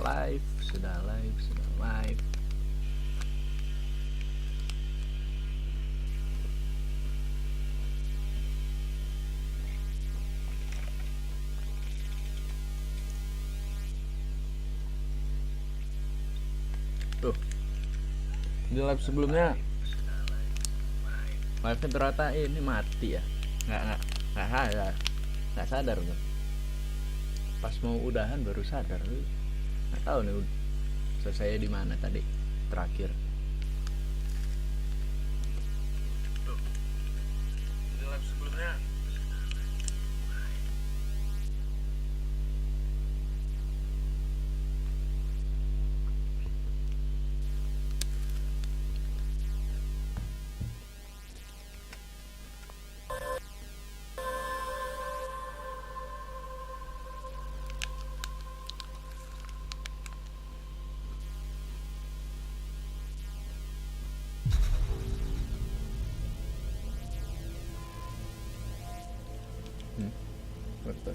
live, sudah live, sudah live. Tuh, di live sebelumnya live ternyata ini mati ya. Nggak sadar tuh. Pas mau udahan baru sadar. Nggak tahu nih selesai di mana tadi terakhir. Tuh, di live sebelumnya betul.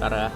Tara.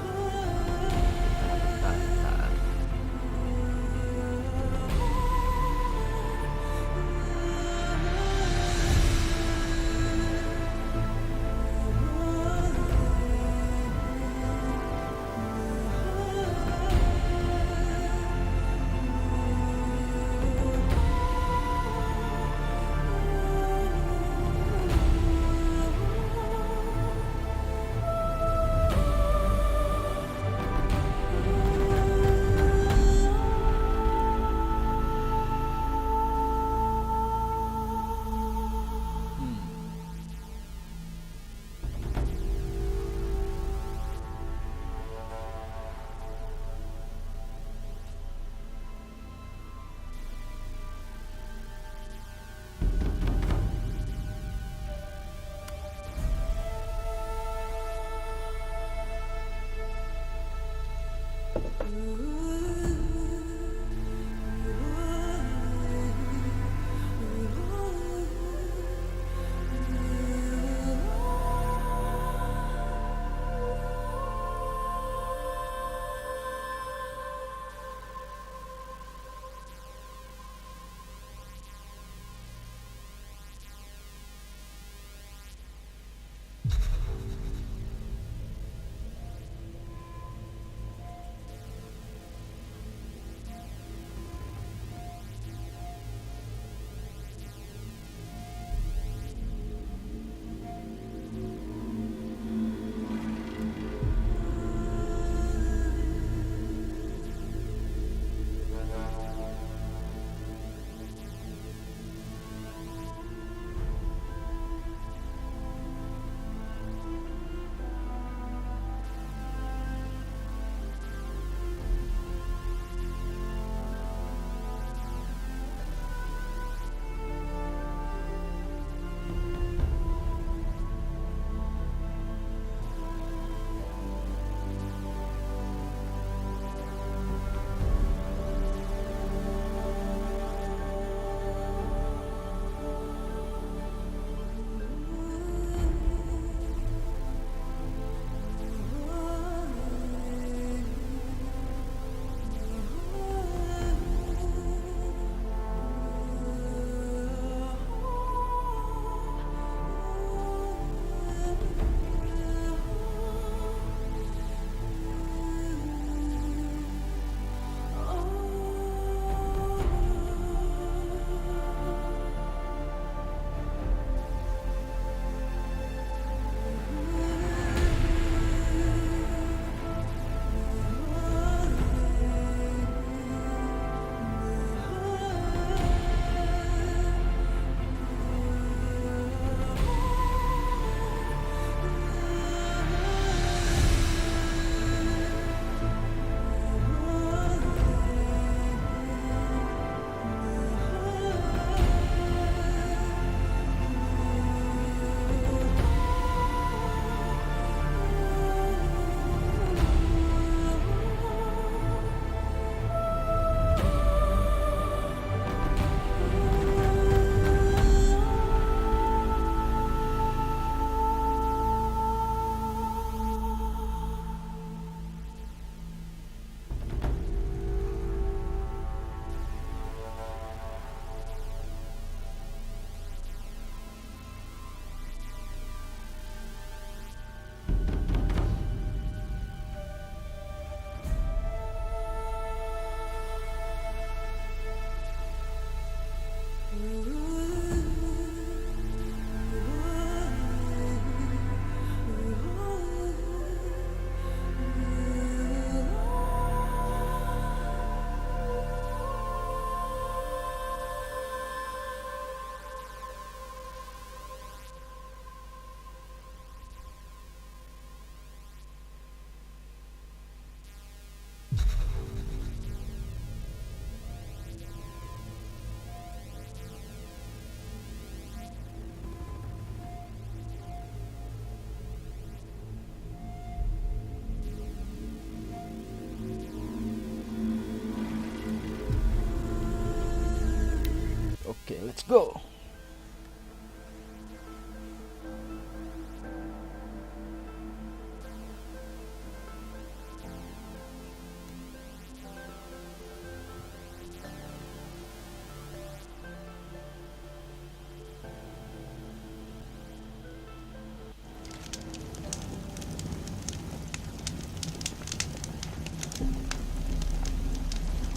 Let's go.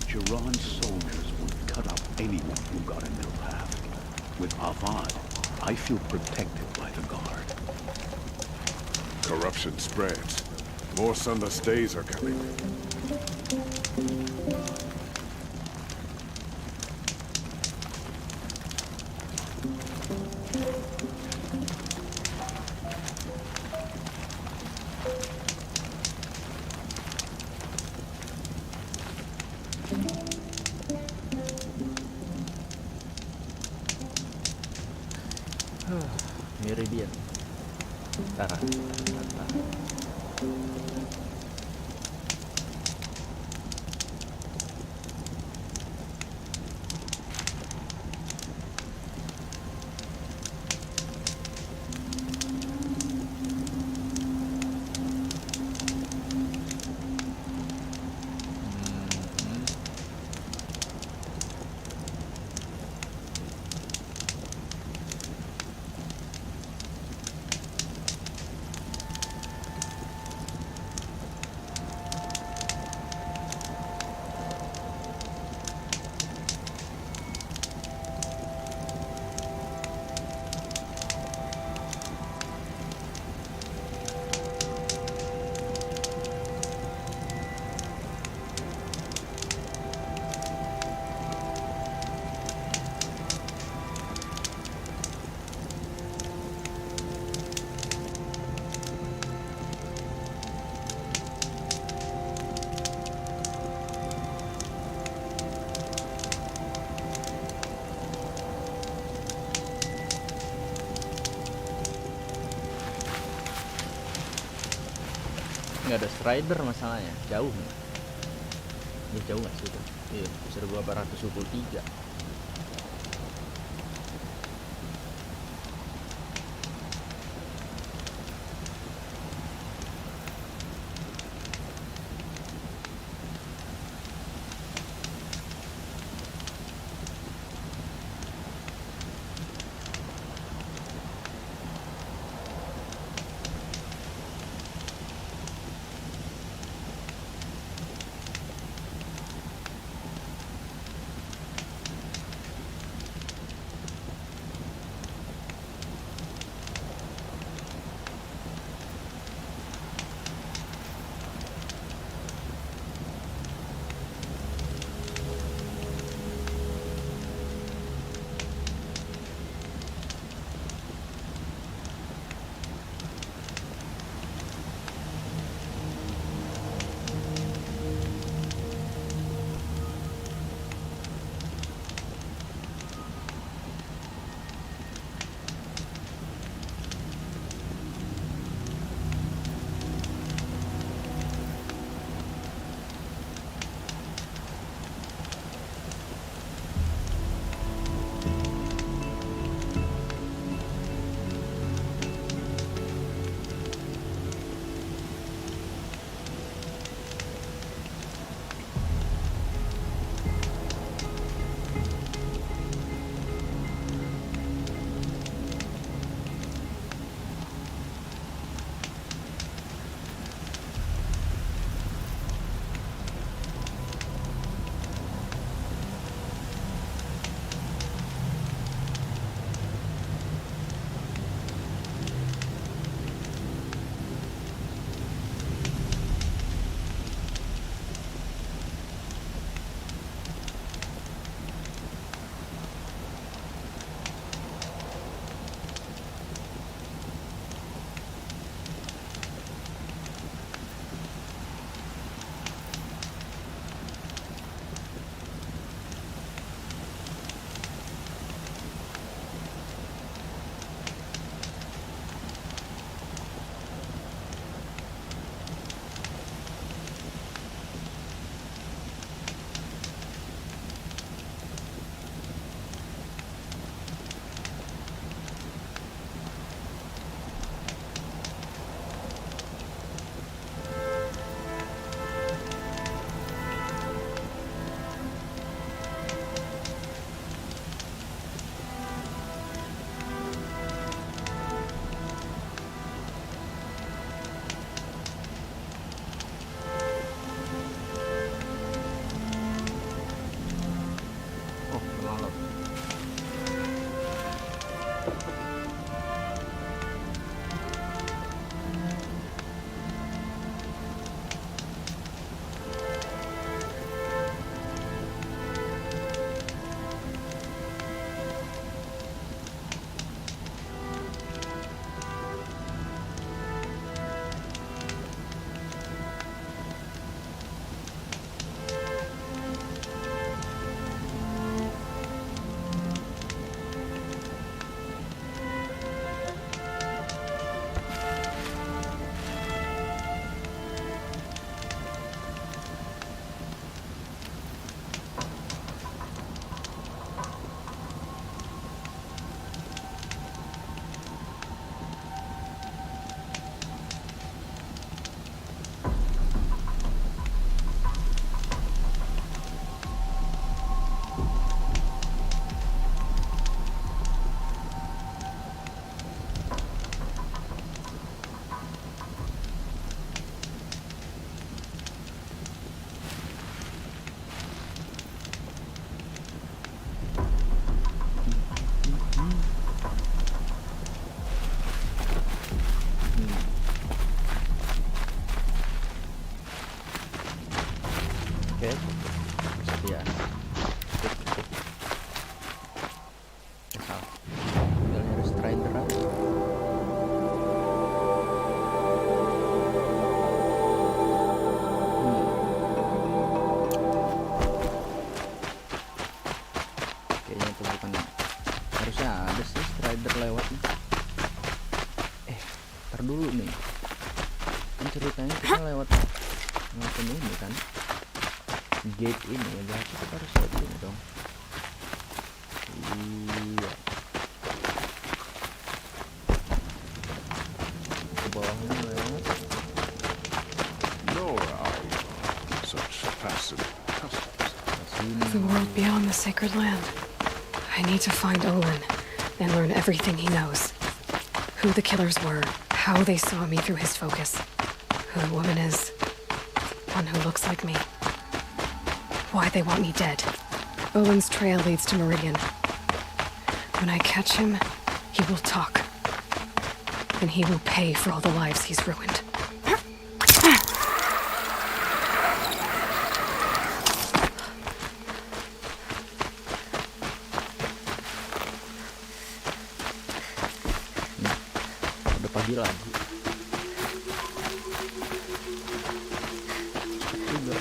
Jiran's soldiers would cut up anyone who got in their path. With Avad, I feel protected by the guard. Corruption spreads. More sunless days are coming. Meridian. Tara. Nggak ada strider masalahnya, jauh nih. Ini jauh nggak sih itu? Iya, 1823. Oke, sekian. Cukup. Asal. Tinggal nyari strider aja. Kayaknya itu bukan, harusnya ada sih strider lewat nih. Ntar dulu nih, kan ceritanya kita lewat ini kan, gate ini ya, berarti kita harus lewat sini dong. Iya, ke bawahnya lewat Nora, such fascinating customs. sini. The world beyond the sacred land. I need to find Olin and learn everything he knows. Who the killers were, how they saw me through his focus, who the woman is, one who looks like me, why they want me dead. Olin's trail leads to Meridian. When I catch him, he will talk. And he will pay for all the lives he's ruined. Udah pagi lagi. Juga.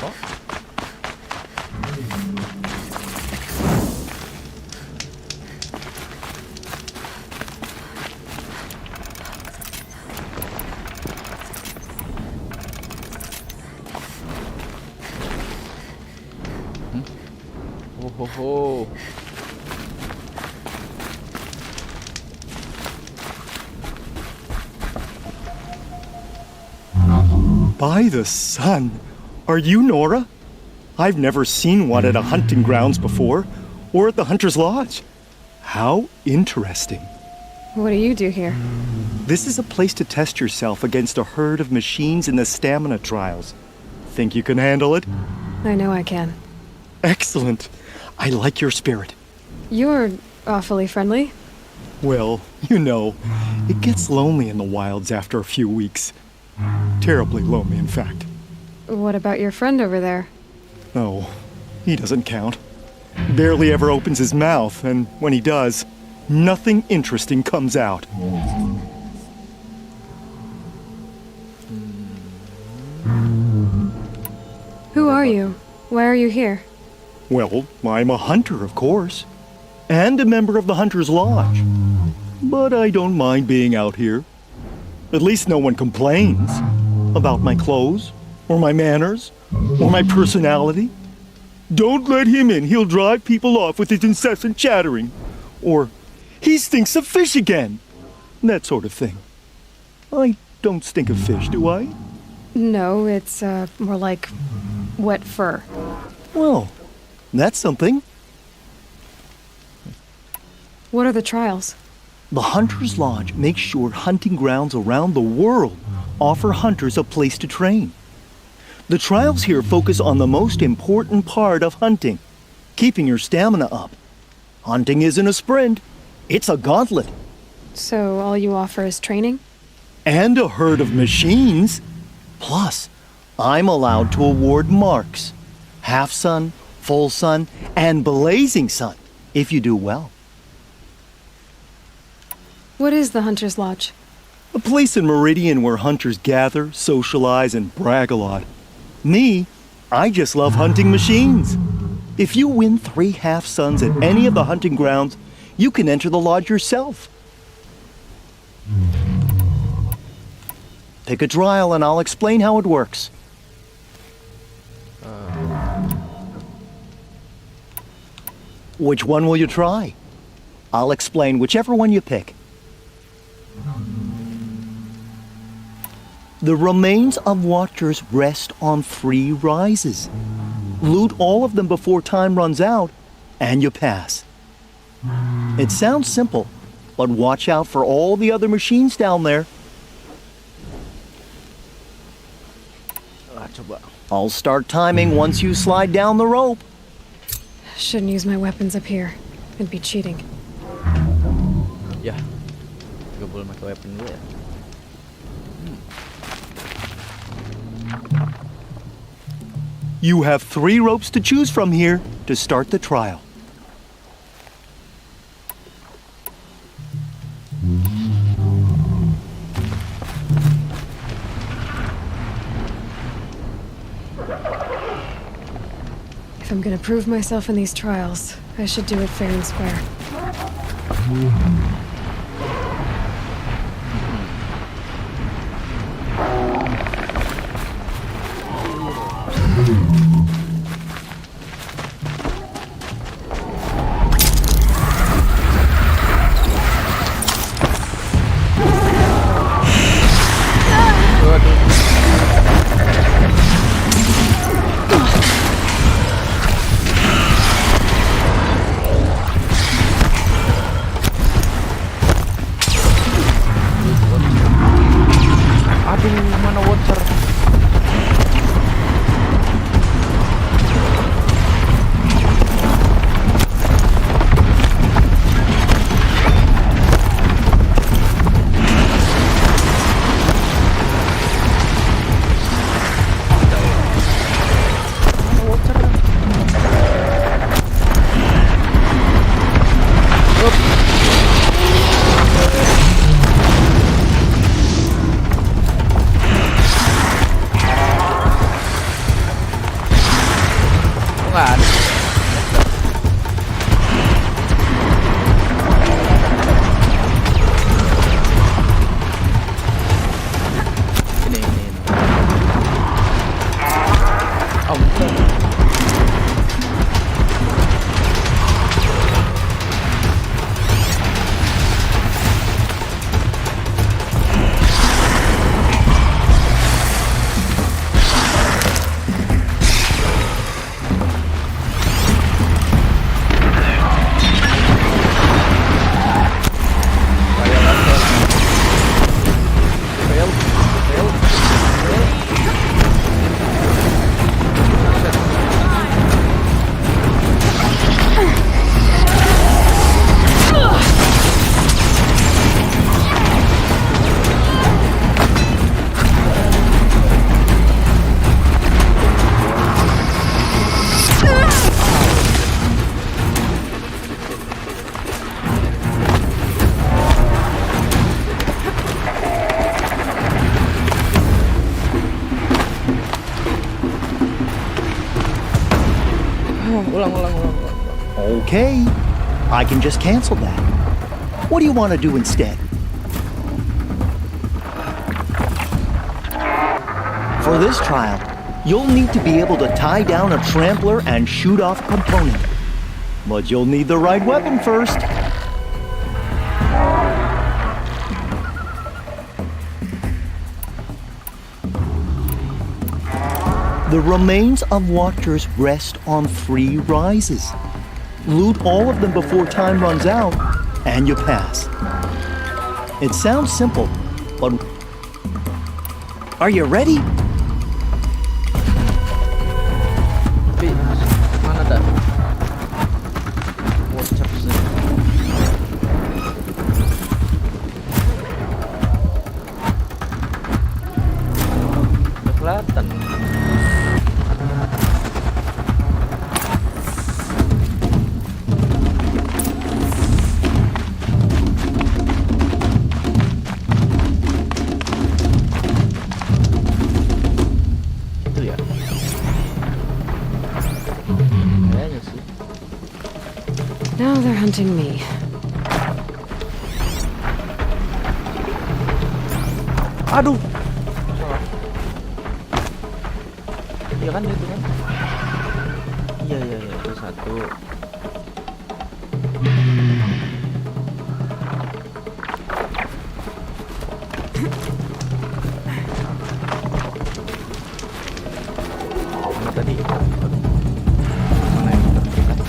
Kok? Oh ho ho. By the sun! Are you Nora? I've never seen one at a hunting grounds before, or at the Hunter's Lodge. How interesting. What do you do here? This is a place to test yourself against a herd of machines in the stamina trials. Think you can handle it? I know I can. Excellent. I like your spirit. You're awfully friendly. Well, you know, it gets lonely in the wilds after a few weeks. Terribly lonely, in fact. What about your friend over there? Oh, he doesn't count. Barely ever opens his mouth, and when he does, nothing interesting comes out. Who are you? Why are you here? Well, I'm a hunter, of course, and a member of the Hunter's Lodge. But I don't mind being out here. At least no one complains about my clothes, or my manners, or my personality. Don't let him in, he'll drive people off with his incessant chattering. Or, he stinks of fish again. That sort of thing. I don't stink of fish, do I? No, it's more like wet fur. Well, that's something. What are the trials? The Hunter's Lodge makes sure hunting grounds around the world offer hunters a place to train. The trials here focus on the most important part of hunting, keeping your stamina up. Hunting isn't a sprint, it's a gauntlet. So all you offer is training? And a herd of machines. Plus, I'm allowed to award marks. Half sun, full sun, and blazing sun, if you do well. What is the Hunter's Lodge? A place in Meridian where hunters gather, socialize, and brag a lot. Me, I just love hunting machines. If you win 3 half-suns at any of the hunting grounds, you can enter the lodge yourself. Pick a trial and I'll explain how it works. Which one will you try? I'll explain whichever one you pick. The remains of watchers rest on 3 rises. Loot all of them before time runs out, and you pass. It sounds simple, but watch out for all the other machines down there. Coba. I'll start timing once you slide down the rope. Shouldn't use my weapons up here. It'd be cheating. Ya. Gak boleh pakai weapon dulu ya. You have 3 ropes to choose from here to start the trial. If I'm gonna prove myself in these trials, I should do it fair and square. Aduh, mana water? Nggak ada. Ini. Oh, bukan. Ulang. Okay, I can just cancel that. What do you want to do instead? For this trial, you'll need to be able to tie down a trampler and shoot off a component. But you'll need the right weapon first. The remains of watchers rest on 3 rises. Loot all of them before time runs out, and you pass. It sounds simple, but... Are you ready? Tapi mana dah? Watcher sih. Udah kelihatan. Itu ya. Now they're hunting me. Aduh. Salah. Iya kan itu kan? Iya itu satu. Mana tadi? Mana yang terdekat?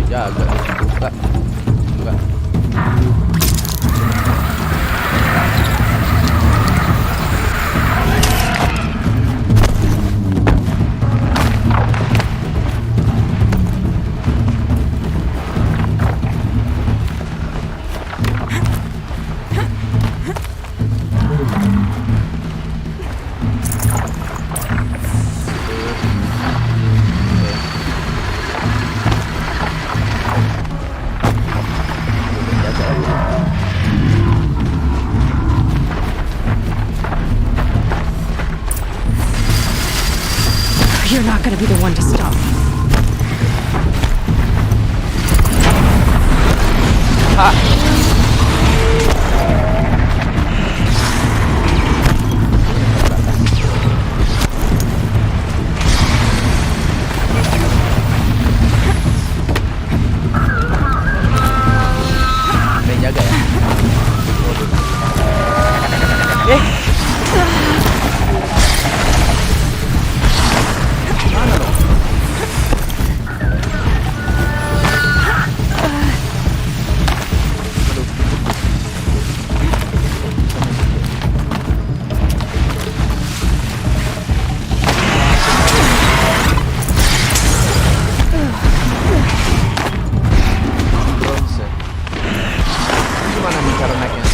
Jaga buka. Enggak. You're not gonna be the one to stop me. Jaga ya. Mana dong? Bronze. Gimana nih cara naiknya?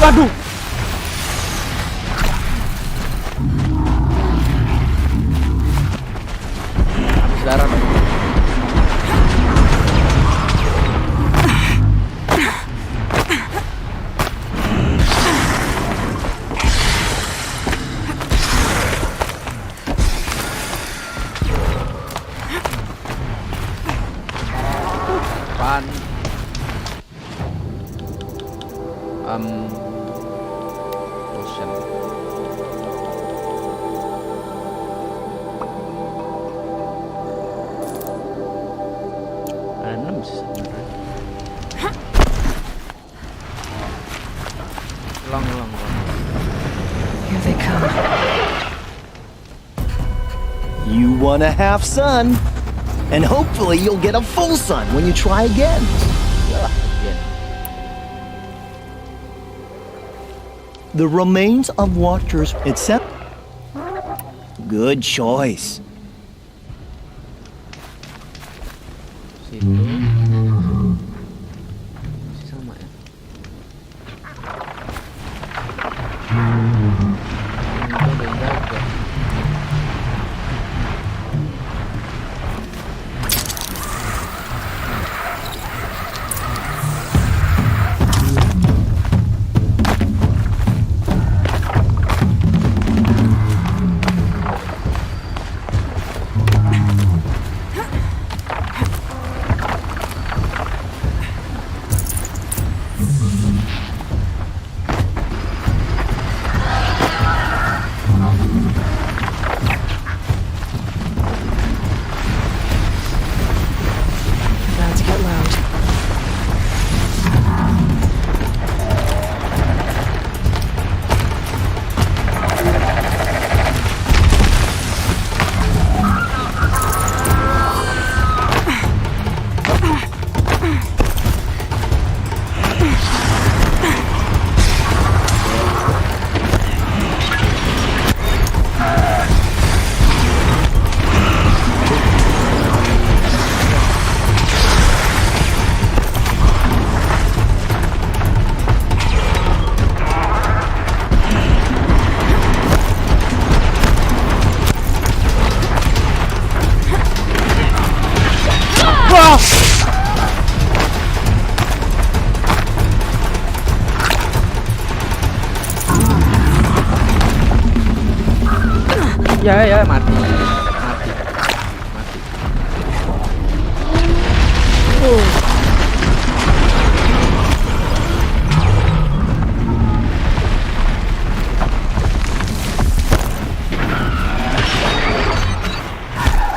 Waduh. Habis darah dong. Pan. Potion. Ada 6 sih sebenarnya. Long. Here they come. You wanna have sun, and hopefully you'll get a full sun when you try again. Iyalah, again. The remains of watchers, etc. Good choice. Situ. Masih sama ya. Itu ada yang jaga. Ya mati. Mati.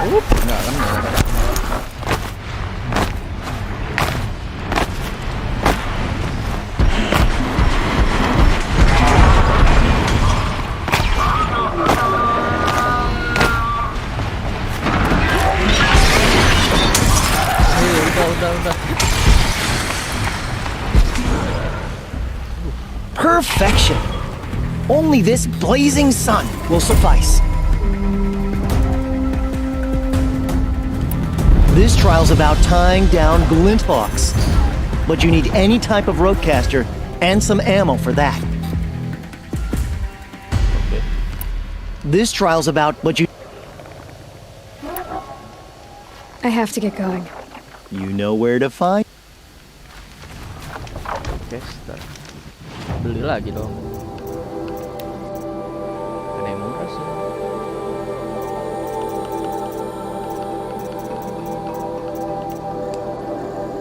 Enggak kena. Udah. Perfection! Only this blazing sun will suffice. This trial's about tying down glinthawks. But you need any type of roadcaster and some ammo for that. Oke. This trial's about what you... I have to get going. You know where to find... Caster. Beli lagi dong. Ada yang murah sih.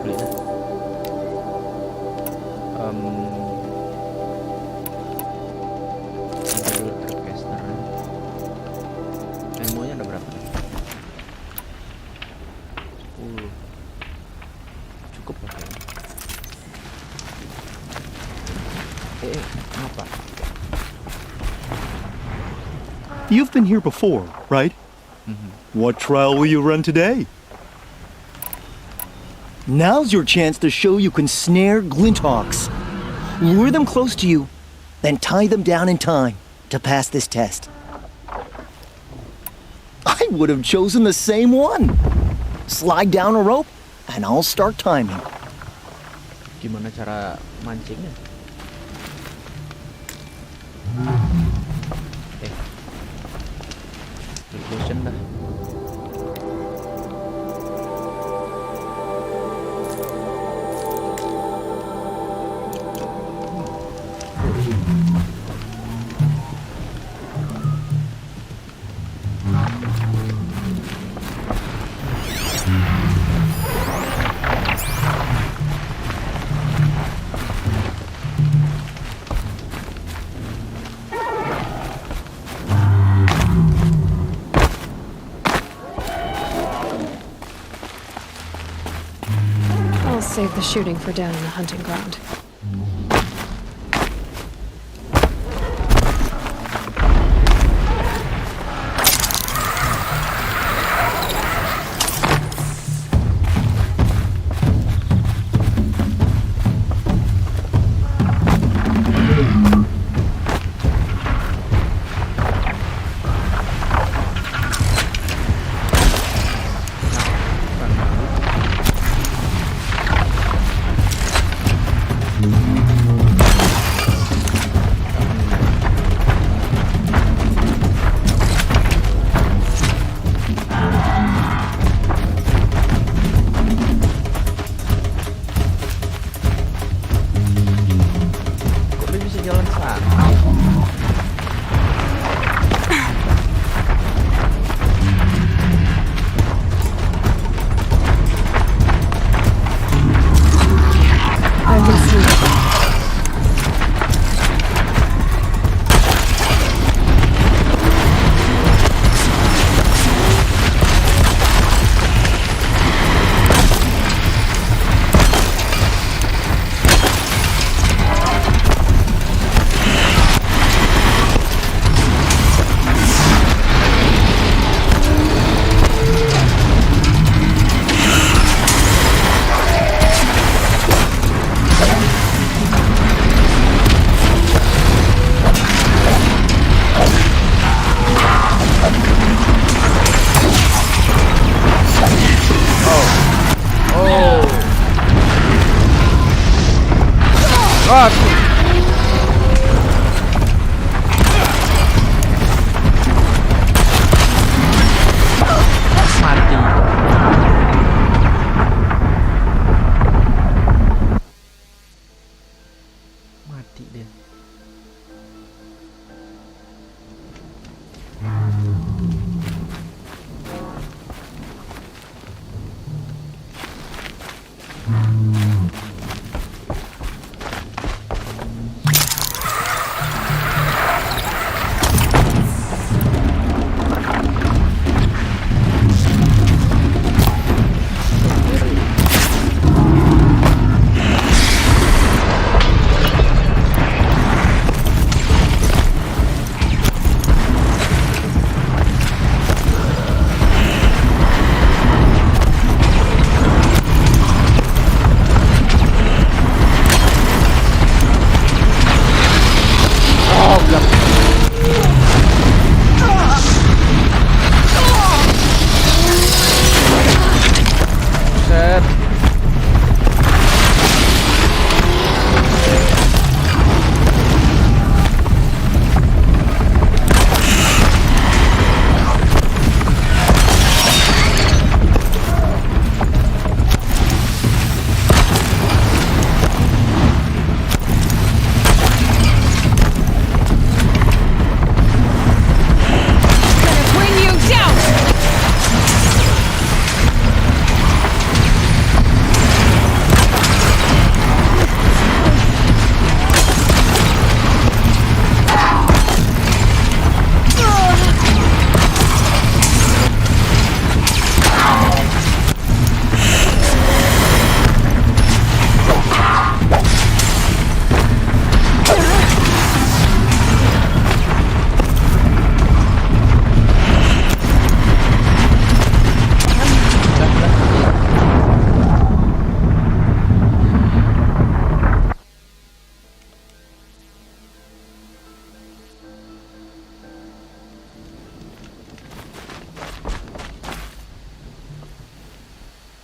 Beli dah. Ini dulu truk caster. Ammo-nya ada berapa? 10. Cukup lah kayaknya. Apa? You've been here before, right? What trial will you run today? Now's your chance to show you can snare glinthawks. Lure them close to you, then tie them down in time to pass this test. I would have chosen the same one. Slide down a rope, and I'll start timing. Gimana cara mancingnya? Revolution dah. I'll save the shooting for down in the hunting ground. Kok dia bisa jalan sana? I will see. Mati. Mati dia.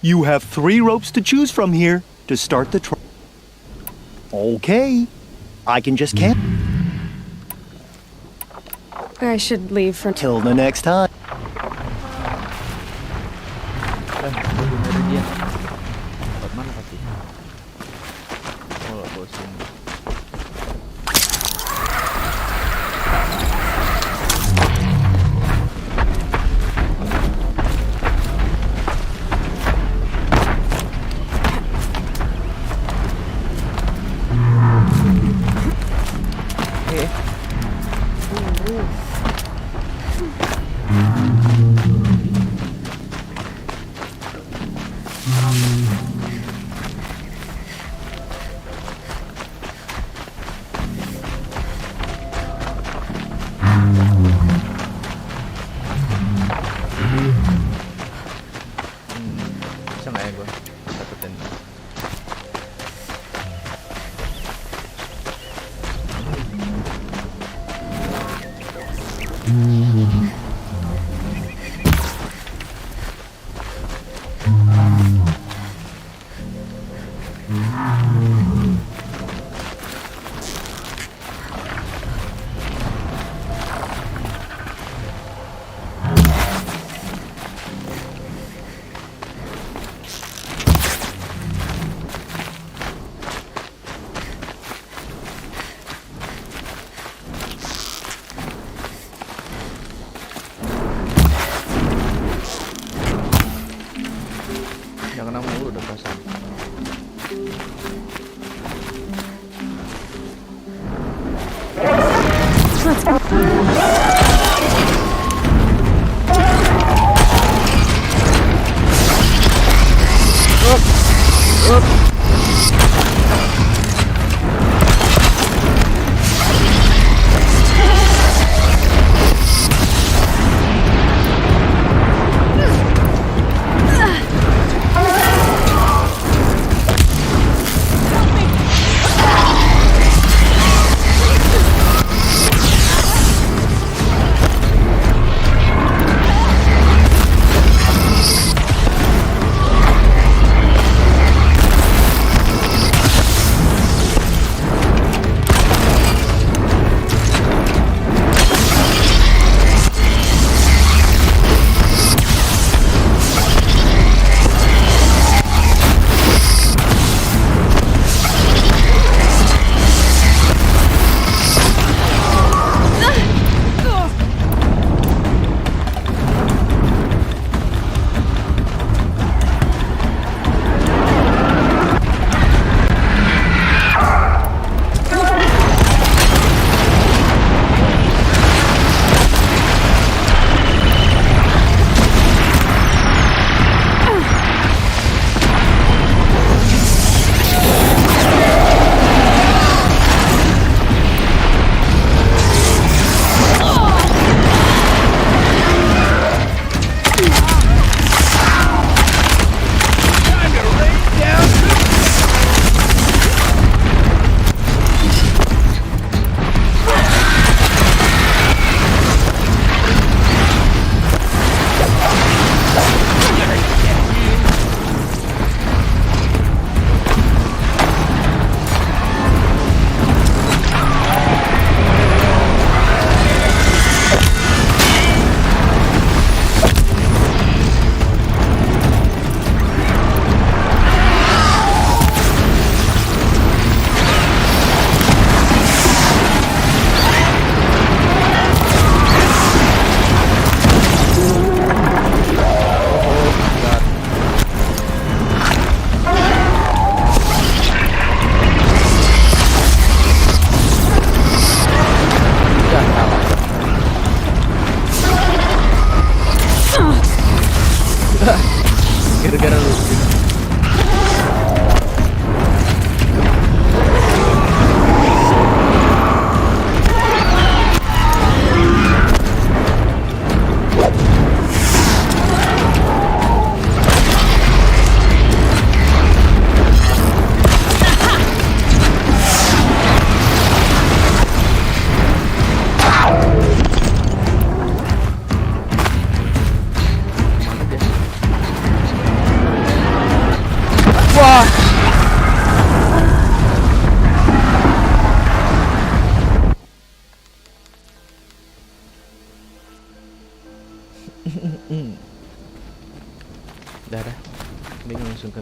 You have 3 ropes to choose from here to start the trial. Okay. I can just camp I should leave for. till the next time. Baru dia. Tempat mana pasti? Oh, bosan. Bisa nggak ya gue dapetin?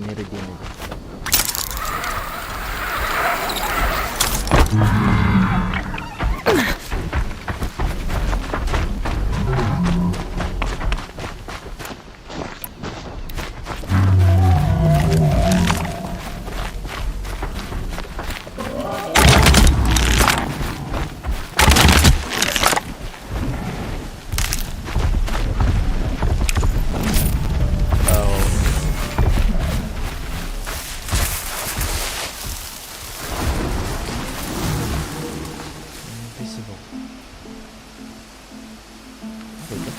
Meridian aja. Invisible. Apa itu?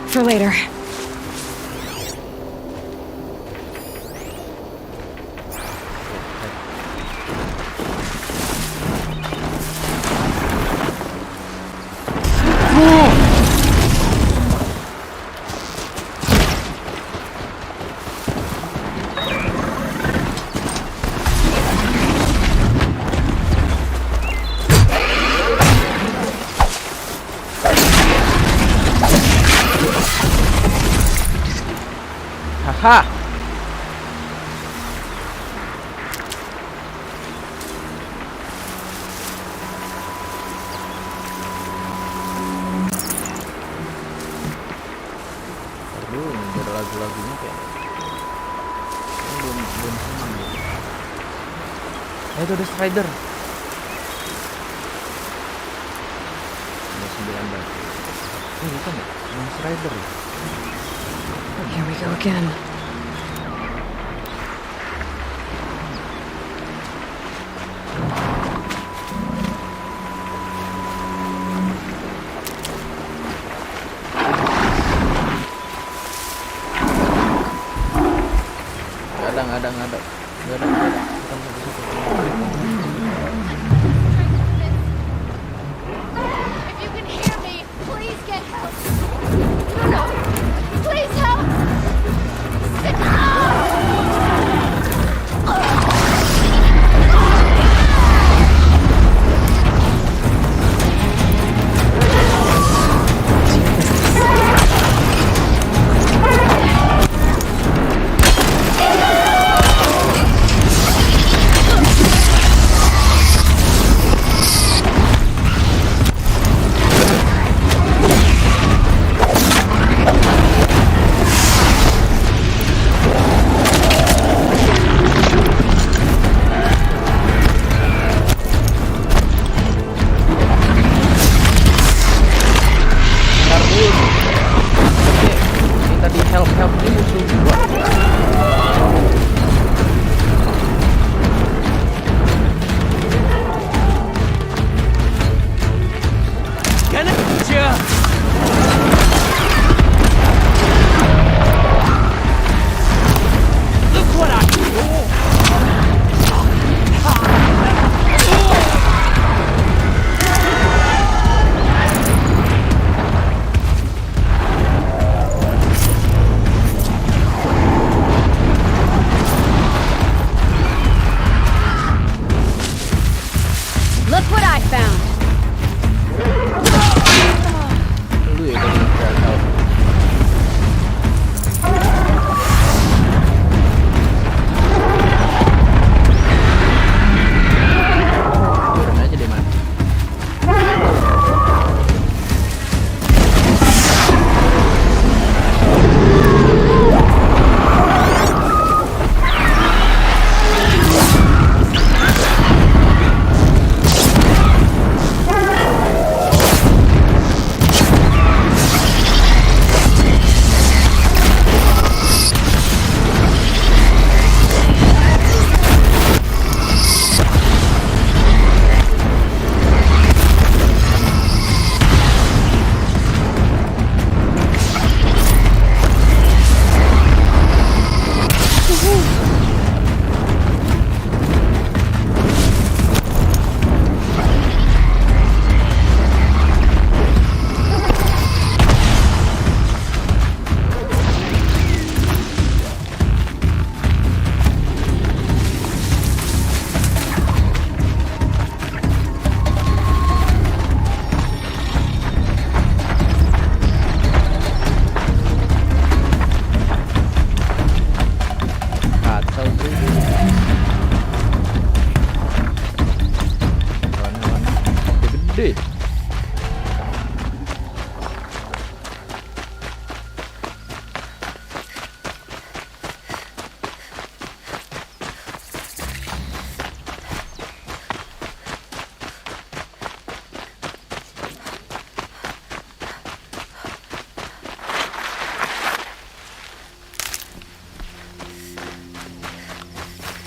For later. Haha. Aduh, ini ada lagu-lagunya kayak ini belum senang gitu. Itu ada Strider. Ada 19. Ini bukan ya? Yang Strider ya? Here we go again. Nggak ada. Bukan satu-satu. If you can hear me, please get help. No. Please help.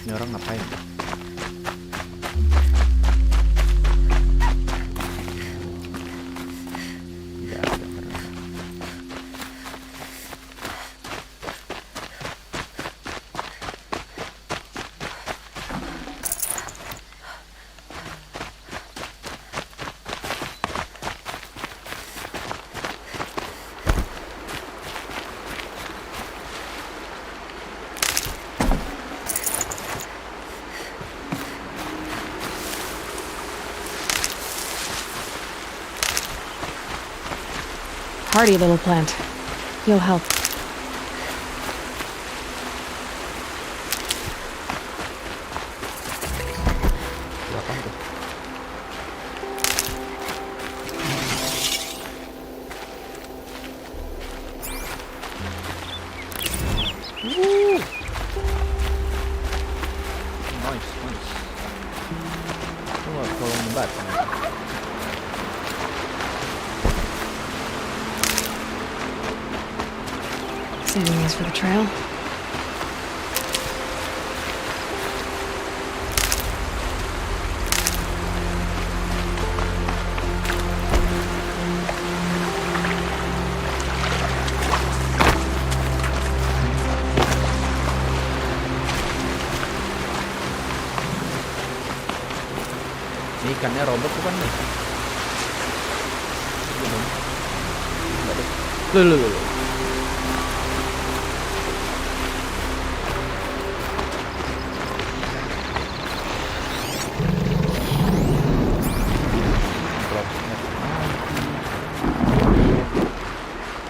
Ini orang ngapain? Nggak ada karena. Hardy little plant. You'll help. Belakang tuh. Nice. Coba kolong jembatan. Saving these for the trail. Ini ikannya robot bukan nih? Loh.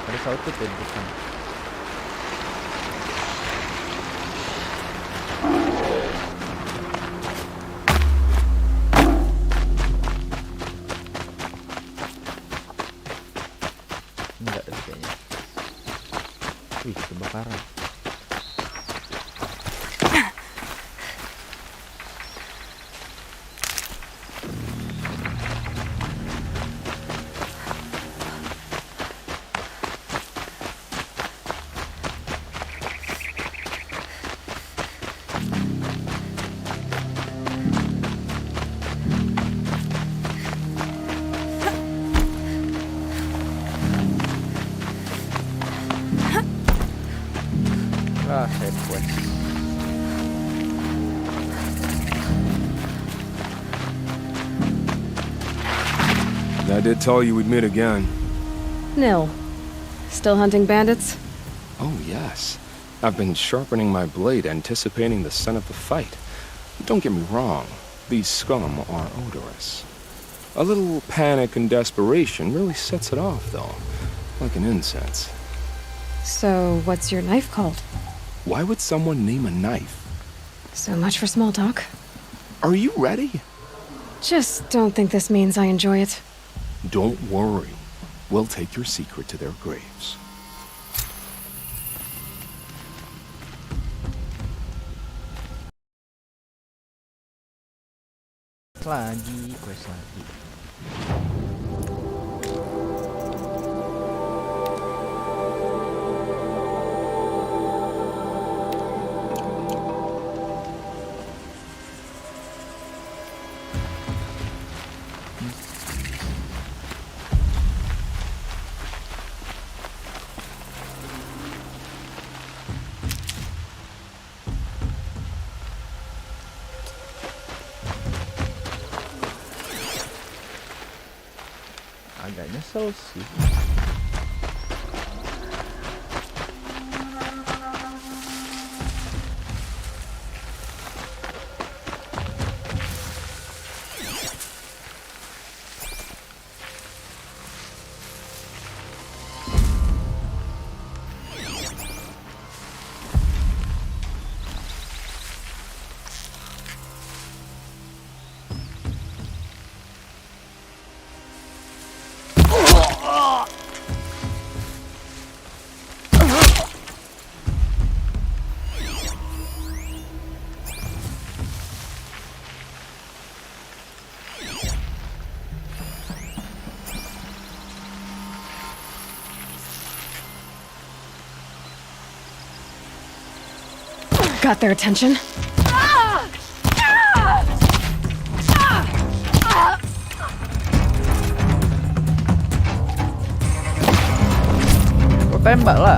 Ada sautut ya di sana. Enggak ada kayaknya. Wih, kebakaran. Side quest. I did tell you we'd meet again. Nil. Still hunting bandits? Oh, yes. I've been sharpening my blade, anticipating the scent of the fight. Don't get me wrong, these scum are odorous. A little panic and desperation really sets it off, though, like an incense. So, what's your knife called? Why would someone name a knife? So much for small talk. Are you ready? Just don't think this means I enjoy it. Don't worry. We'll take your secret to their graves. Quest lagi. Agak nyesel sih. Got their attention? tembak lah.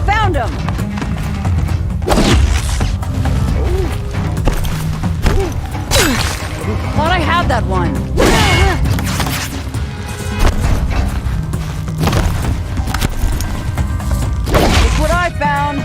Found him! Thought I had that one. Look what I found.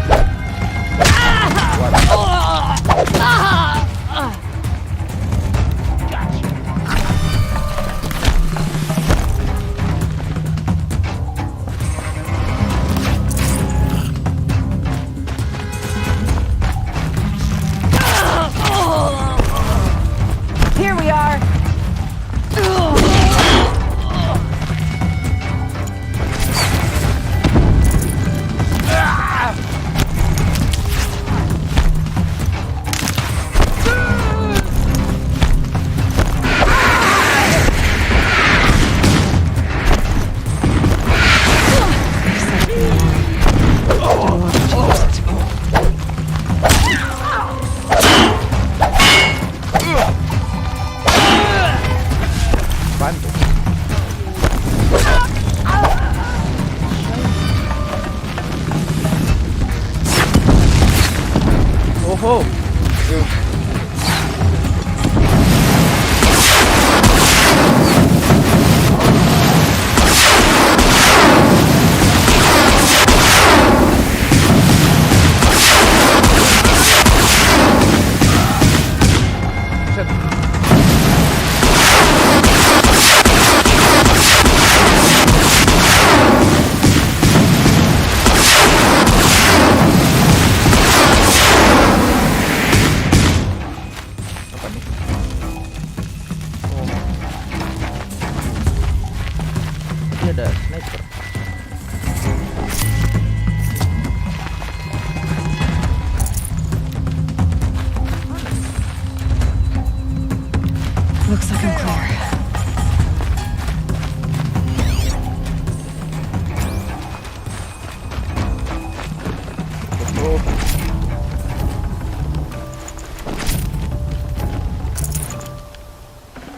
Here we are. Oh, apa nih? Oh, ini ada sniper. Looks like I'm clear. Oh,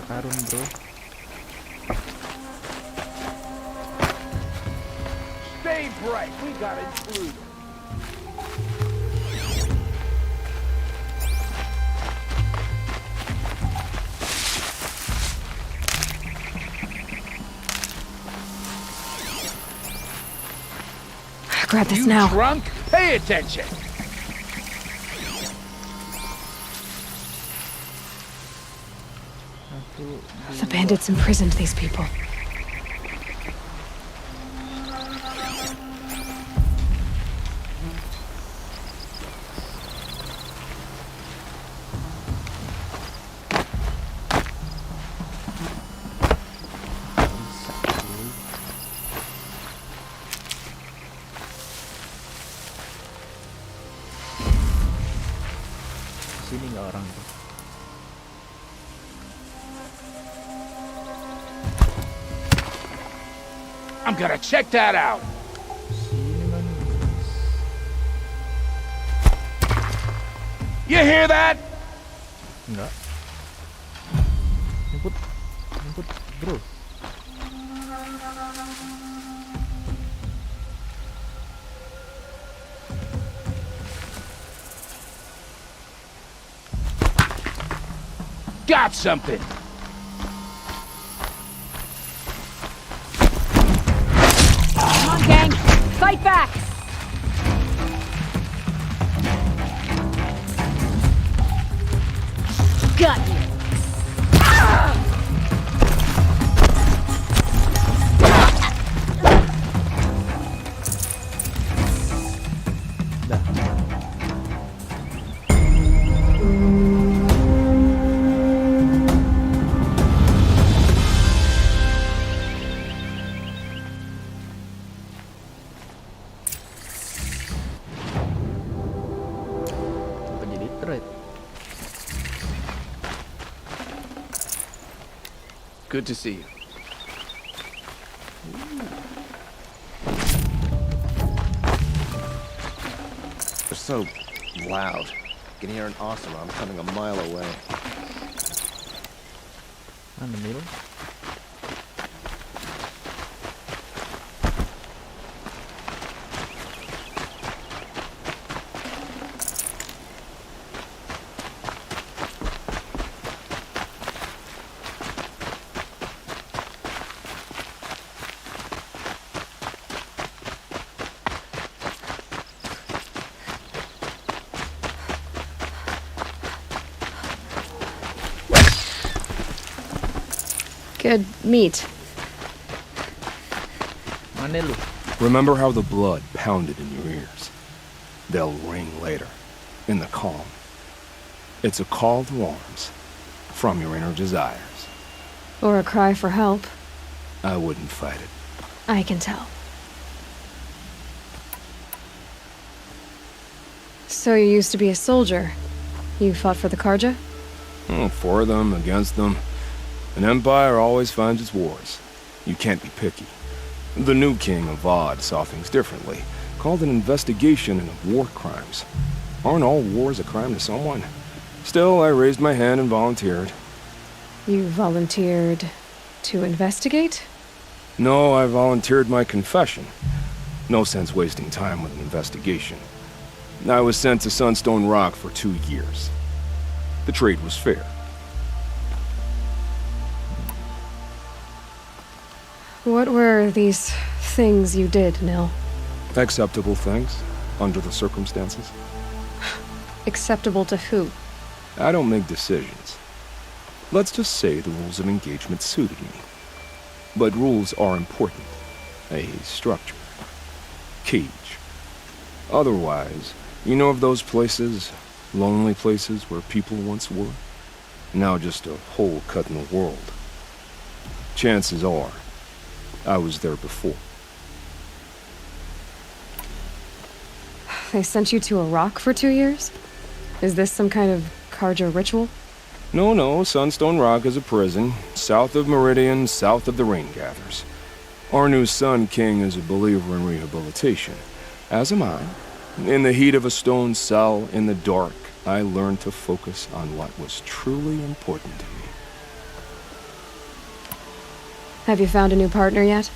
karun bro. Stay bright. We got intruders. Grab this now. Drunk? Pay attention. The bandits imprisoned these people. Sini nggak orang tuh. I'm gonna check that out. Sini manis. You hear that? Enggak. Jemput, jemput bro. Got something. Come on, gang. Fight back. Got you. Dah. Good to see you. They're so loud. I can hear an ocelot coming a mile away. In the middle. Good meat. Mana lu? Remember how the blood pounded in your ears? They'll ring later, in the calm. It's a call to arms, from your inner desires. Or a cry for help. I wouldn't fight it. I can tell. So you used to be a soldier. You fought for the Karja? For them, against them. An empire always finds its wars. You can't be picky. The new king of Vod saw things differently. Called an investigation into war crimes. Aren't all wars a crime to someone? Still, I raised my hand and volunteered. You volunteered to investigate? No, I volunteered my confession. No sense wasting time with an investigation. I was sent to Sunstone Rock for 2 years. The trade was fair. What were these things you did, Nil? Acceptable things, under the circumstances. Acceptable to who? I don't make decisions. Let's just say the rules of engagement suited me. But rules are important. A structure. Cage. Otherwise, you know of those places, lonely places where people once were? Now just a hole cut in the world. Chances are, I was there before. They sent you to a rock for 2 years? Is this some kind of Karja ritual? No, Sunstone Rock is a prison, south of Meridian, south of the Rain Gathers. Our new Sun King is a believer in rehabilitation, as am I. In the heat of a stone cell, in the dark, I learned to focus on what was truly important to me. Have you found a new partner yet?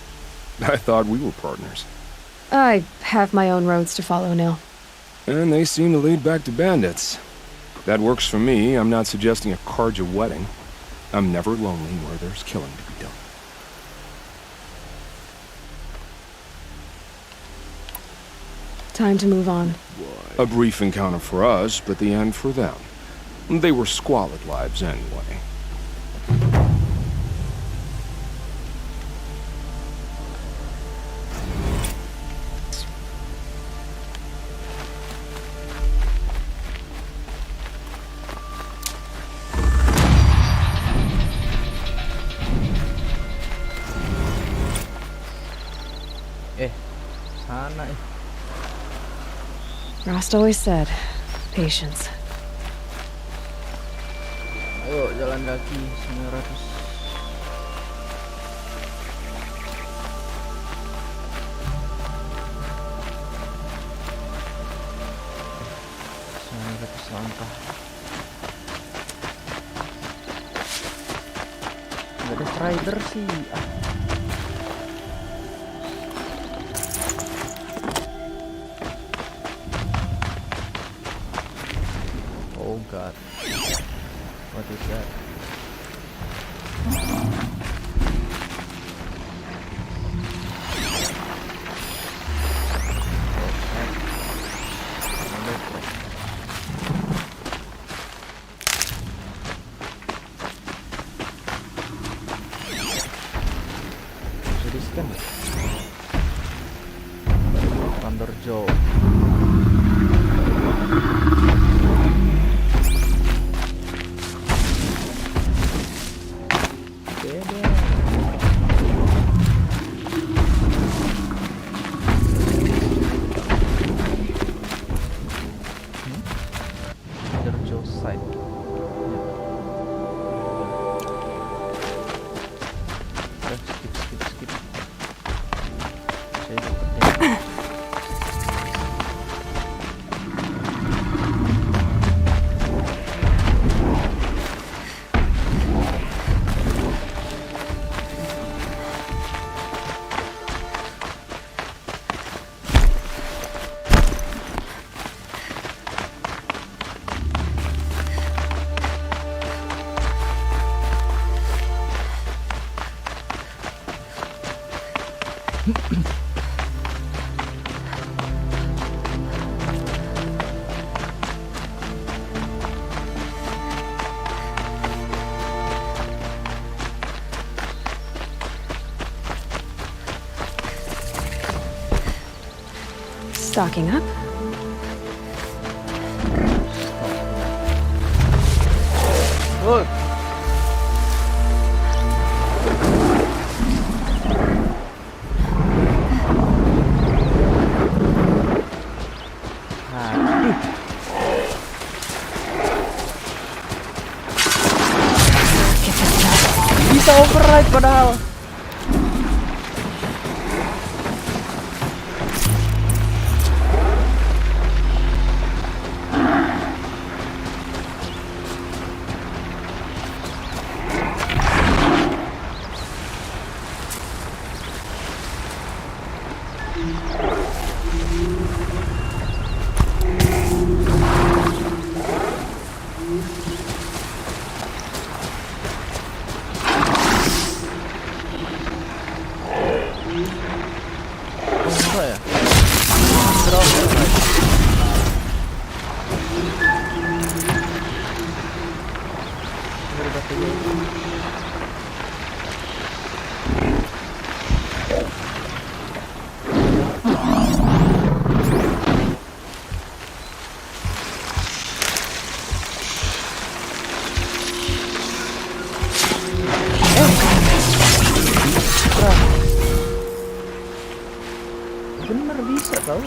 I thought we were partners. I have my own roads to follow, Nil. And they seem to lead back to bandits. That works for me. I'm not suggesting a Karja wedding. I'm never lonely where there's killing to be done. Time to move on. A brief encounter for us, but the end for them. They were squalid lives anyway. Sana eh. Rost always said, patience. Ayo jalan kaki 900. Langkah. Gak ada strider sih. Oh god. What is that? Kantor Joe. Oke. Stocking up? Look. Aduh. Bisa override padahal. Apa ya? Bener bisa tau.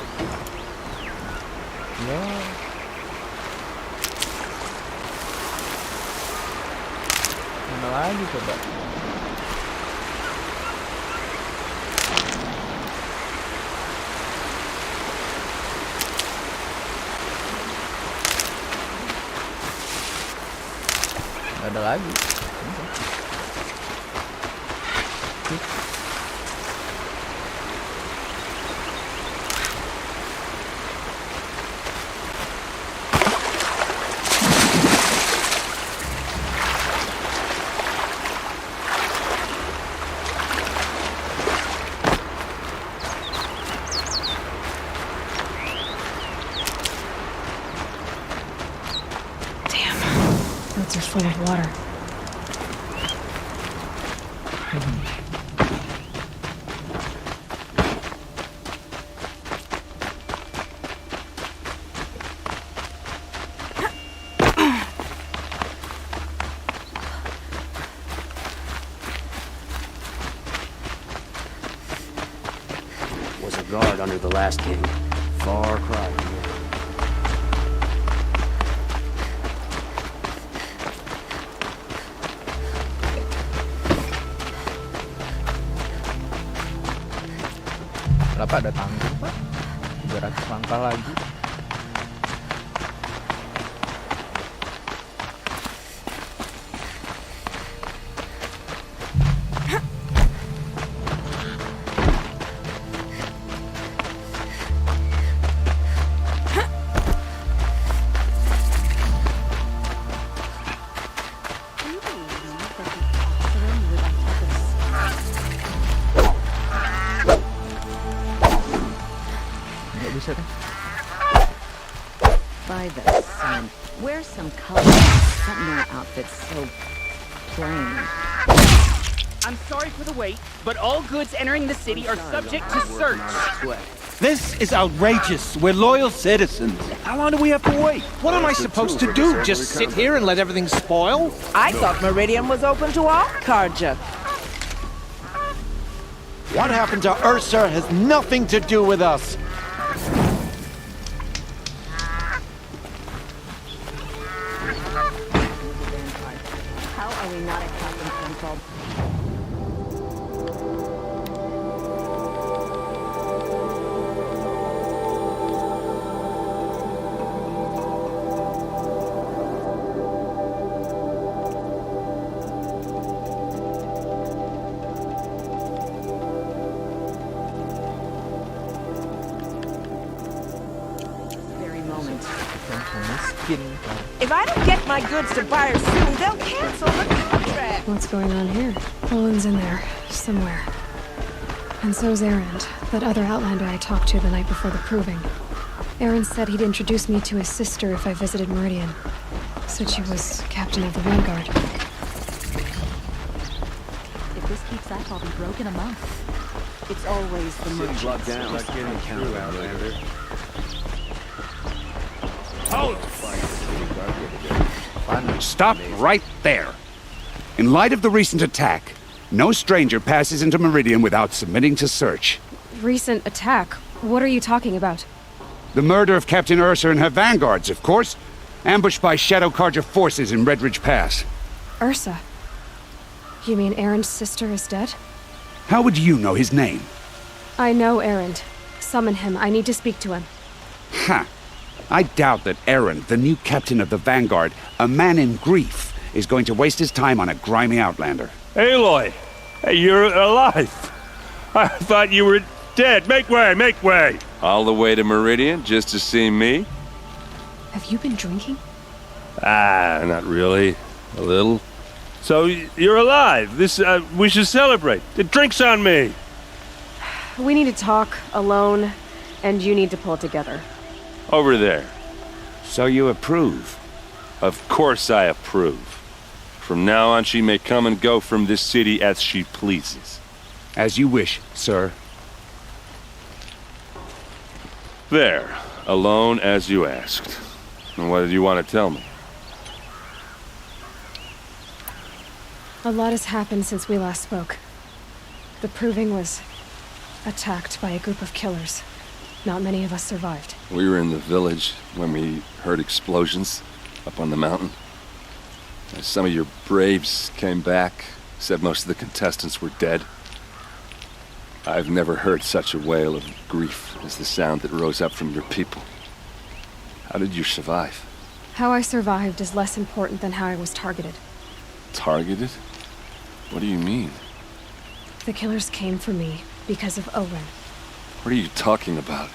Ya. Mana lagi coba? Gak ada lagi. Boats are full of water. Was a guard under the last king. Far cry from here. Kenapa ada tanggung, Pak? 300 langkah lagi. Nggak bisa kan? By the sun, wear some color. Something in our outfit's so plain. I'm sorry for the wait, but all goods entering the city are subject to search. This is outrageous. We're loyal citizens. How long do we have to wait? What am I supposed to do? Just sit here and let everything spoil? I thought Meridian was open to all Karja. What happened to Ursa has nothing to do with us. How are we not at Captain Central? Very moment. If I don't get my goods to buyers soon, they'll cancel the contract. What's going on here? Olin's in there, somewhere. And so's Erend, that other Outlander I talked to the night before the proving. Erend said he'd introduce me to his sister if I visited Meridian. Said she was captain of the Vanguard. If this keeps up, I'll be broke in a month. It's always the merchants. Locked down. Not getting through, Outlander. Stop right there. In light of the recent attack, no stranger passes into Meridian without submitting to search. Recent attack? What are you talking about? The murder of Captain Ursa and her vanguards, of course. Ambushed by Shadow Carja forces in Redridge Pass. Ursa? You mean Erend's sister is dead? How would you know his name? I know Erend. Summon him. I need to speak to him. Ha! I doubt that Erend, the new captain of the Vanguard, a man in grief, is going to waste his time on a grimy Outlander. Aloy! Hey, you're alive! I thought you were dead. Make way, make way! All the way to Meridian just to see me? Have you been drinking? Not really. A little. So, you're alive. We should celebrate. The drink's on me. We need to talk, alone, and you need to pull it together. Over there. So you approve? Of course I approve. From now on, she may come and go from this city as she pleases. As you wish, sir. There. Alone as you asked. And what did you want to tell me? A lot has happened since we last spoke. The Proving was attacked by a group of killers. Not many of us survived. We were in the village when we heard explosions up on the mountain. Some of your braves came back, said most of the contestants were dead. I've never heard such a wail of grief as the sound that rose up from your people. How did you survive? How I survived is less important than how I was targeted. Targeted? What do you mean? The killers came for me because of Owen. What are you talking about?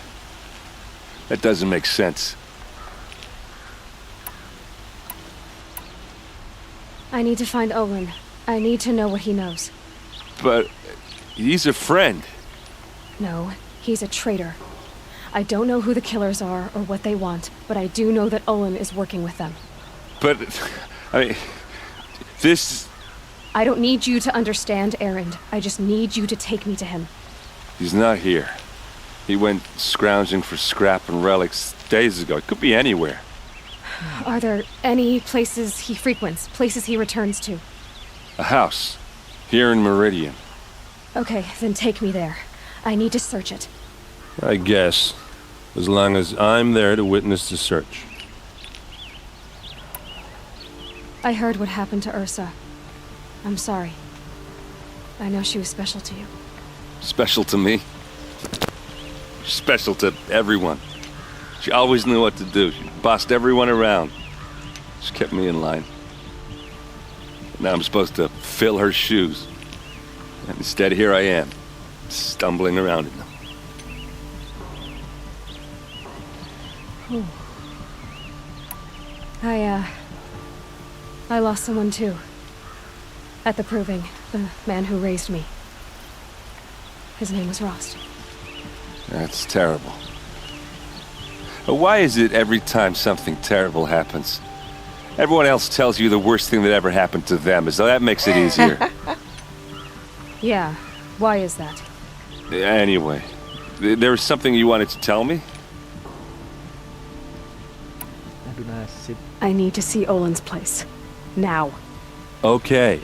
That doesn't make sense. I need to find Owen. I need to know what he knows. But he's a friend. No, he's a traitor. I don't know who the killers are or what they want, but I do know that Olin is working with them. But, I mean, this... I don't need you to understand, Erend. I just need you to take me to him. He's not here. He went scrounging for scrap and relics days ago. It could be anywhere. Are there any places he frequents, places he returns to? A house. Here in Meridian. Okay, then take me there. I need to search it. I guess. As long as I'm there to witness the search. I heard what happened to Ursa. I'm sorry. I know she was special to you. Special to me? Special to everyone. She always knew what to do. She bossed everyone around. She kept me in line. Now I'm supposed to fill her shoes. And instead, here I am, stumbling around in them. Ooh. I lost someone too. At the Proving, the man who raised me. His name was Rost. That's terrible. Why is it every time something terrible happens, everyone else tells you the worst thing that ever happened to them, as though that makes it easier? Yeah, why is that? Anyway, there was something you wanted to tell me? I need to see Olin's place. Now. Okay.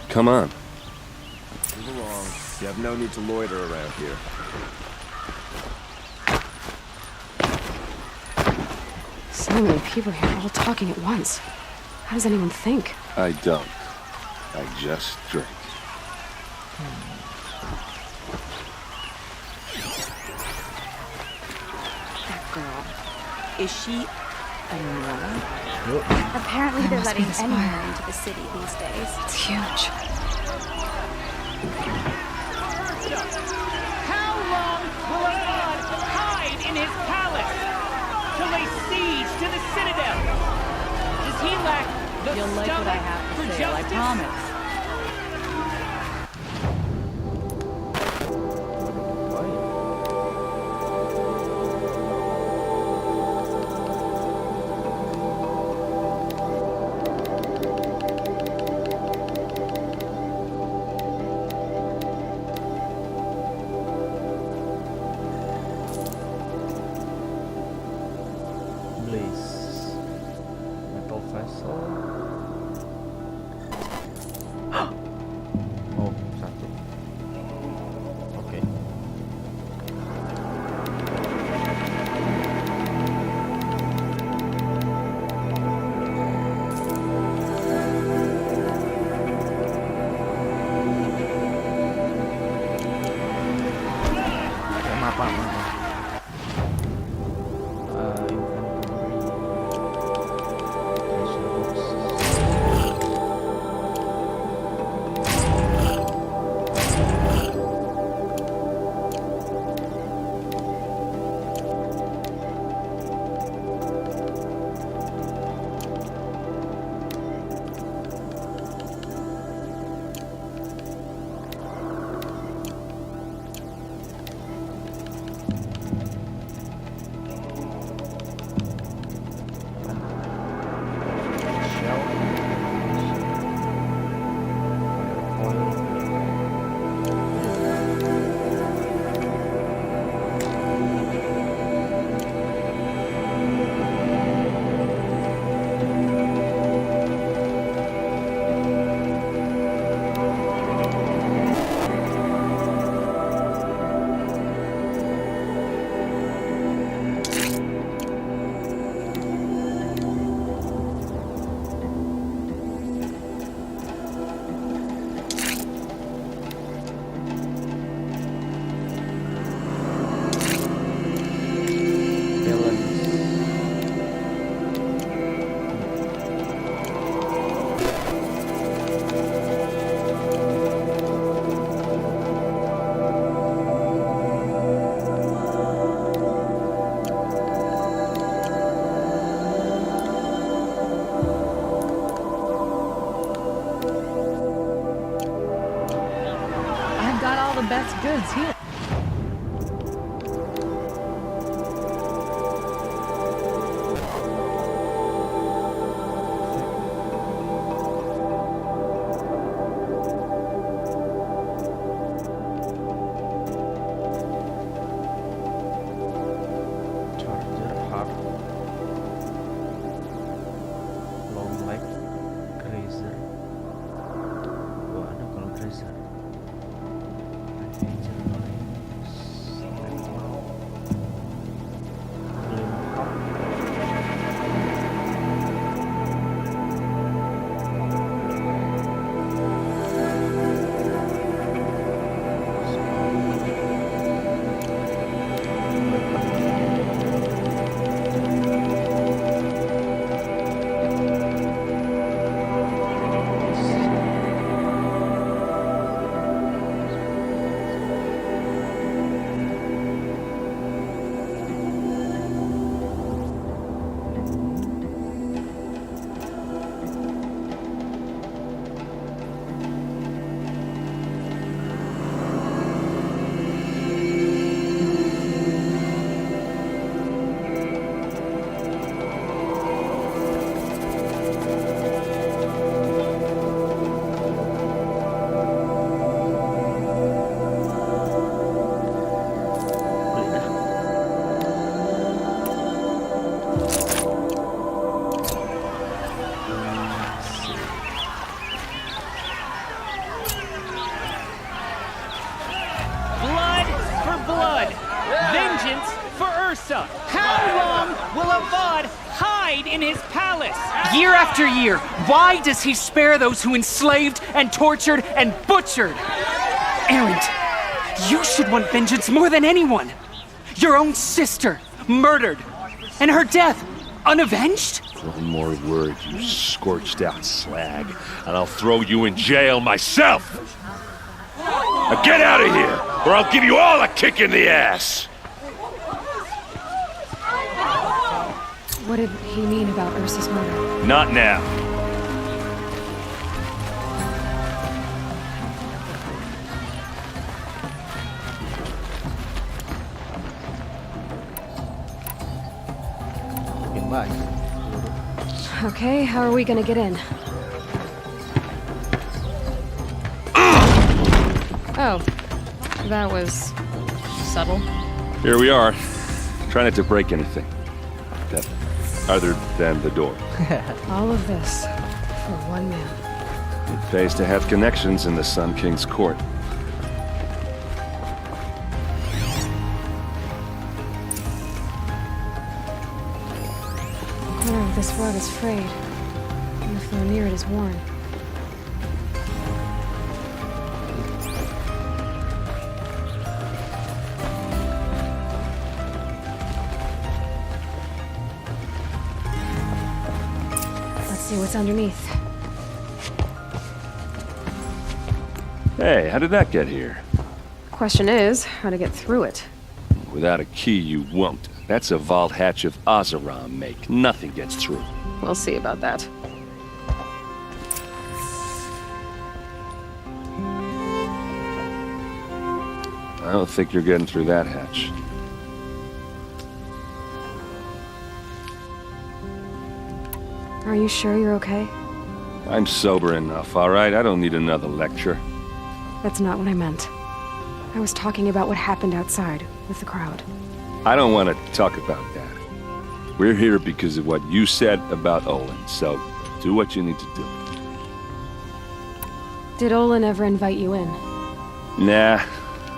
Come on. Move along. You have no need to loiter around here. So many people here all talking at once. How does anyone think? I don't. I just drink. That girl. Is she a Nora? Apparently they're must be letting the anyone spire. into the city these days. It's huge. How long will Assad hide in his palace? To lay siege to the citadel? Does he lack the You'll like what I have to for say, I justice? promise. I've got all the best goods here. Charger hard, long leg, grazer. Gua ada kalau grazer. Adventure line, Blood for blood. Vengeance for Ursa. How long will Avad hide in his palace? Year after year, why does he spare those who enslaved and tortured and butchered? Erend, you should want vengeance more than anyone. Your own sister, murdered, and her death, unavenged? One more word, you scorched out slag, and I'll throw you in jail myself! Now get out of here, or I'll give you all a kick in the ass! What did he mean about Ursa's murder? Not now. Okay, how are we gonna get in? Oh, that was subtle. Here we are. Try not to break anything. Other than the door. All of this for one man. It pays to have connections in the Sun King's court. The corner of this rug is frayed, and the floor near it is worn. Let's see what's underneath. Hey, how did that get here? Question is, how to get through it. Without a key, you won't. That's a vault hatch of Azeram make. Nothing gets through. We'll see about that. I don't think you're getting through that hatch. Are you sure you're okay? I'm sober enough, all right? I don't need another lecture. That's not what I meant. I was talking about what happened outside with the crowd. I don't want to talk about that. We're here because of what you said about Olin, so do what you need to do. Did Olin ever invite you in? Nah.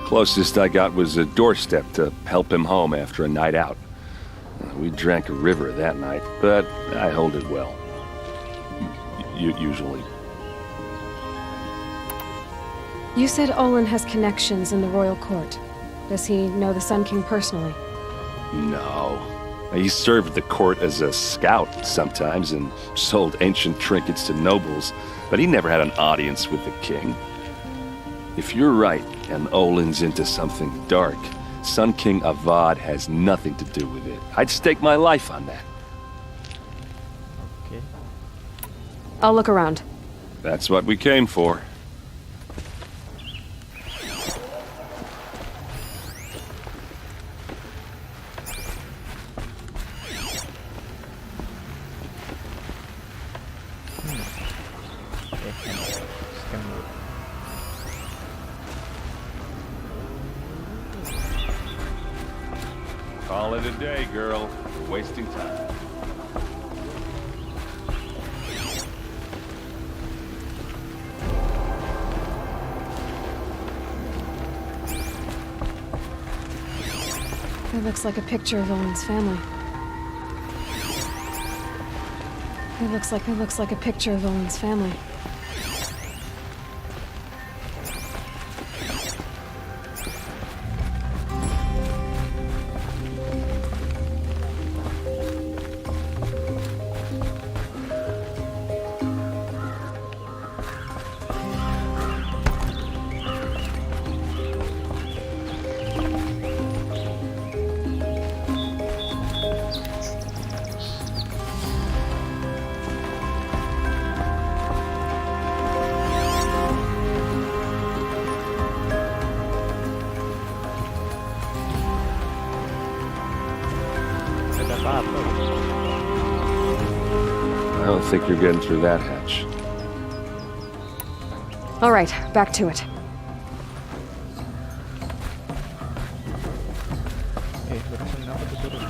Closest I got was a doorstep to help him home after a night out. We drank a river that night, but I hold it well. Usually. You said Olin has connections in the royal court. Does he know the Sun King personally? No. He served the court as a scout sometimes and sold ancient trinkets to nobles, but he never had an audience with the king. If you're right, and Olin's into something dark, Sun King Avad has nothing to do with it. I'd stake my life on that. Okay. I'll look around. That's what we came for. Call it a day, girl. You're wasting time. It looks like a picture of Olin's family. It looks like a picture of Olin's family. I don't think you're getting through that hatch. All right, back to it. Barusan apa tuh turun?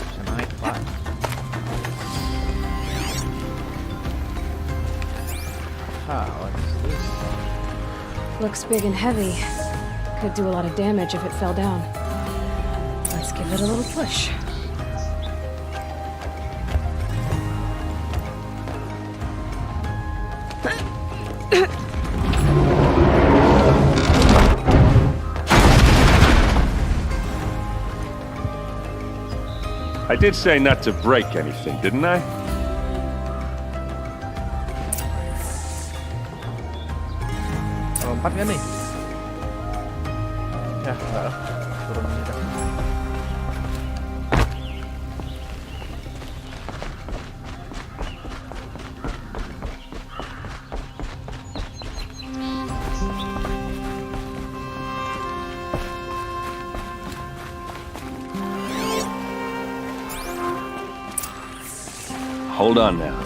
Bisa naik, Pak. What is this? Looks big and heavy. Could do a lot of damage if it fell down. Let's give it a little push. I did say not to break anything, didn't I? Lompat kan nih? Ya, enggak. Turun ini dah. Hold on now.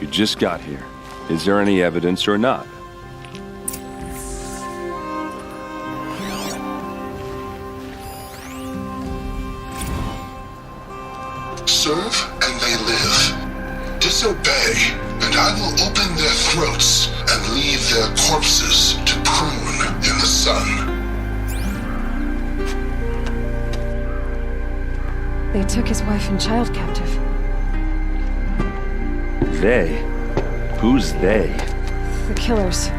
You just got here. Is there any evidence or not? Serve and they live. Disobey, and I will open their throats and leave their corpses to prune in the sun. They took his wife and child captive. They? Who's they? The killers.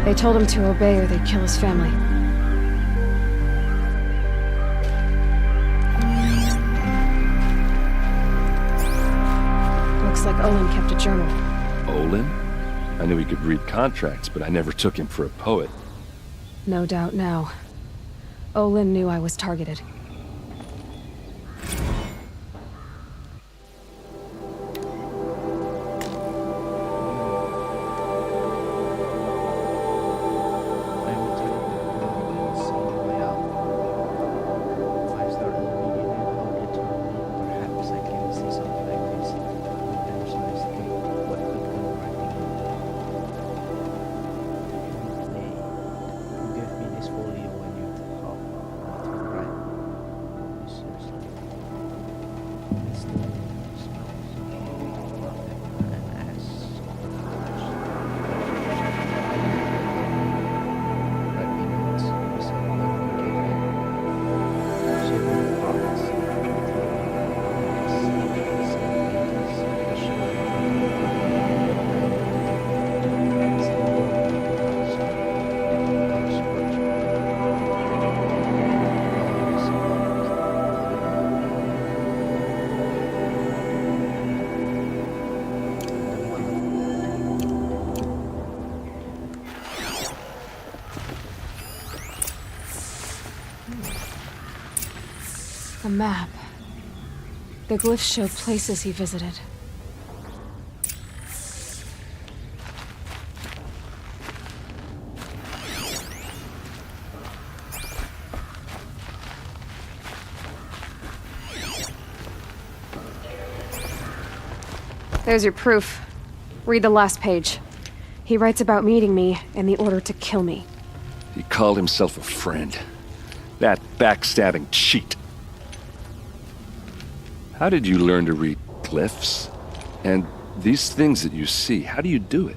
They told him to obey or they'd kill his family. Looks like Olin kept a journal. Olin? I knew he could read contracts, but I never took him for a poet. No doubt now. Olin knew I was targeted. A map. The glyphs show places he visited. There's your proof. Read the last page. He writes about meeting me and the order to kill me. He called himself a friend. That backstabbing cheat. How did you learn to read glyphs? And these things that you see, how do you do it?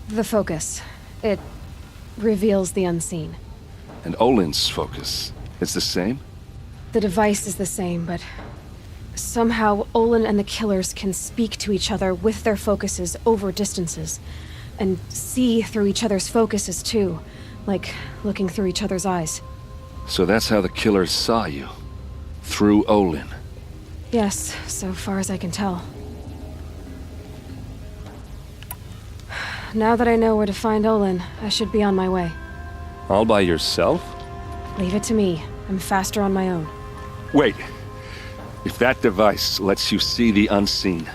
The focus. It reveals the unseen. And Olin's focus, it's the same? The device is the same, but somehow Olin and the killers can speak to each other with their focuses over distances, and see through each other's focuses too, like looking through each other's eyes. So that's how the killers saw you? Through Olin? Yes, so far as I can tell. Now that I know where to find Olin, I should be on my way. All by yourself? Leave it to me. I'm faster on my own. Wait. If that device lets you see the unseen...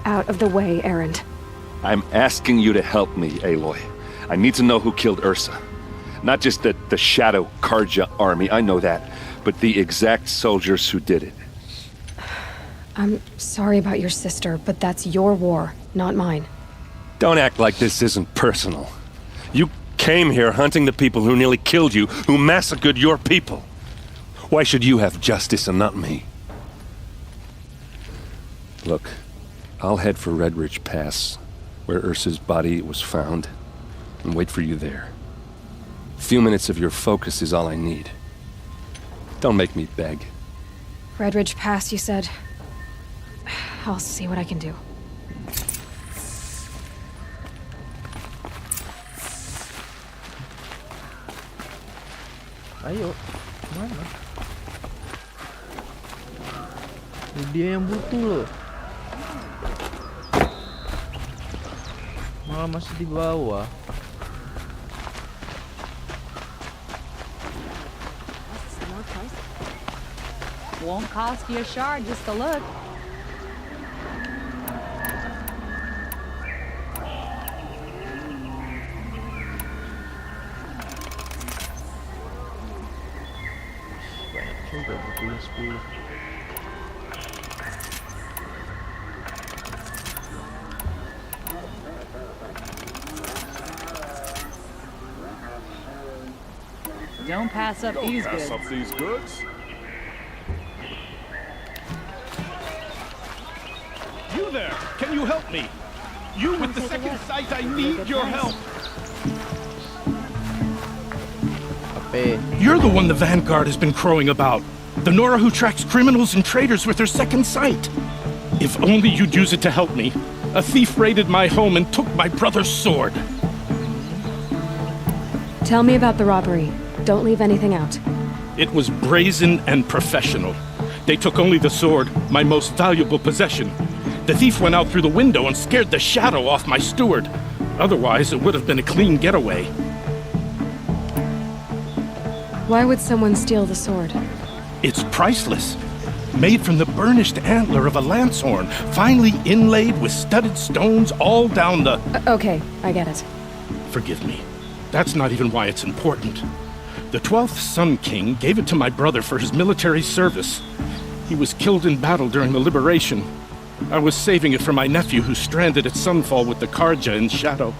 Out of the way, Erend. I'm asking you to help me, Aloy. I need to know who killed Ursa. Not just the Shadow Karja army, I know that, but the exact soldiers who did it. I'm sorry about your sister, but that's your war, not mine. Don't act like this isn't personal. You came here hunting the people who nearly killed you, who massacred your people. Why should you have justice and not me? Look, I'll head for Red Ridge Pass, where Ursa's body was found, and wait for you there. A few minutes of your focus is all I need. Don't make me beg. Red Ridge Pass, you said? I'll see what I can do. Ayo, mana? Dia yang butuh loh. Malah masih di bawah. Won't cost you a shard just to look. Banyak juga bukunya 10. Don't pass up these goods. Pass up these goods? You there! Can you help me? You with the second sight, I need your help! You're the one the Vanguard has been crowing about. The Nora who tracks criminals and traitors with her second sight. If only you'd use it to help me. A thief raided my home and took my brother's sword. Tell me about the robbery. Don't leave anything out. It was brazen and professional. They took only the sword, my most valuable possession. The thief went out through the window and scared the shadow off my steward. Otherwise, it would have been a clean getaway. Why would someone steal the sword? It's priceless. Made from the burnished antler of a lancehorn, finely inlaid with studded stones all down the... Okay, I get it. Forgive me. That's not even why it's important. The 12th Sun King gave it to my brother for his military service. He was killed in battle during the liberation. I was saving it for my nephew who's stranded at Sunfall with the Karja in Shadow.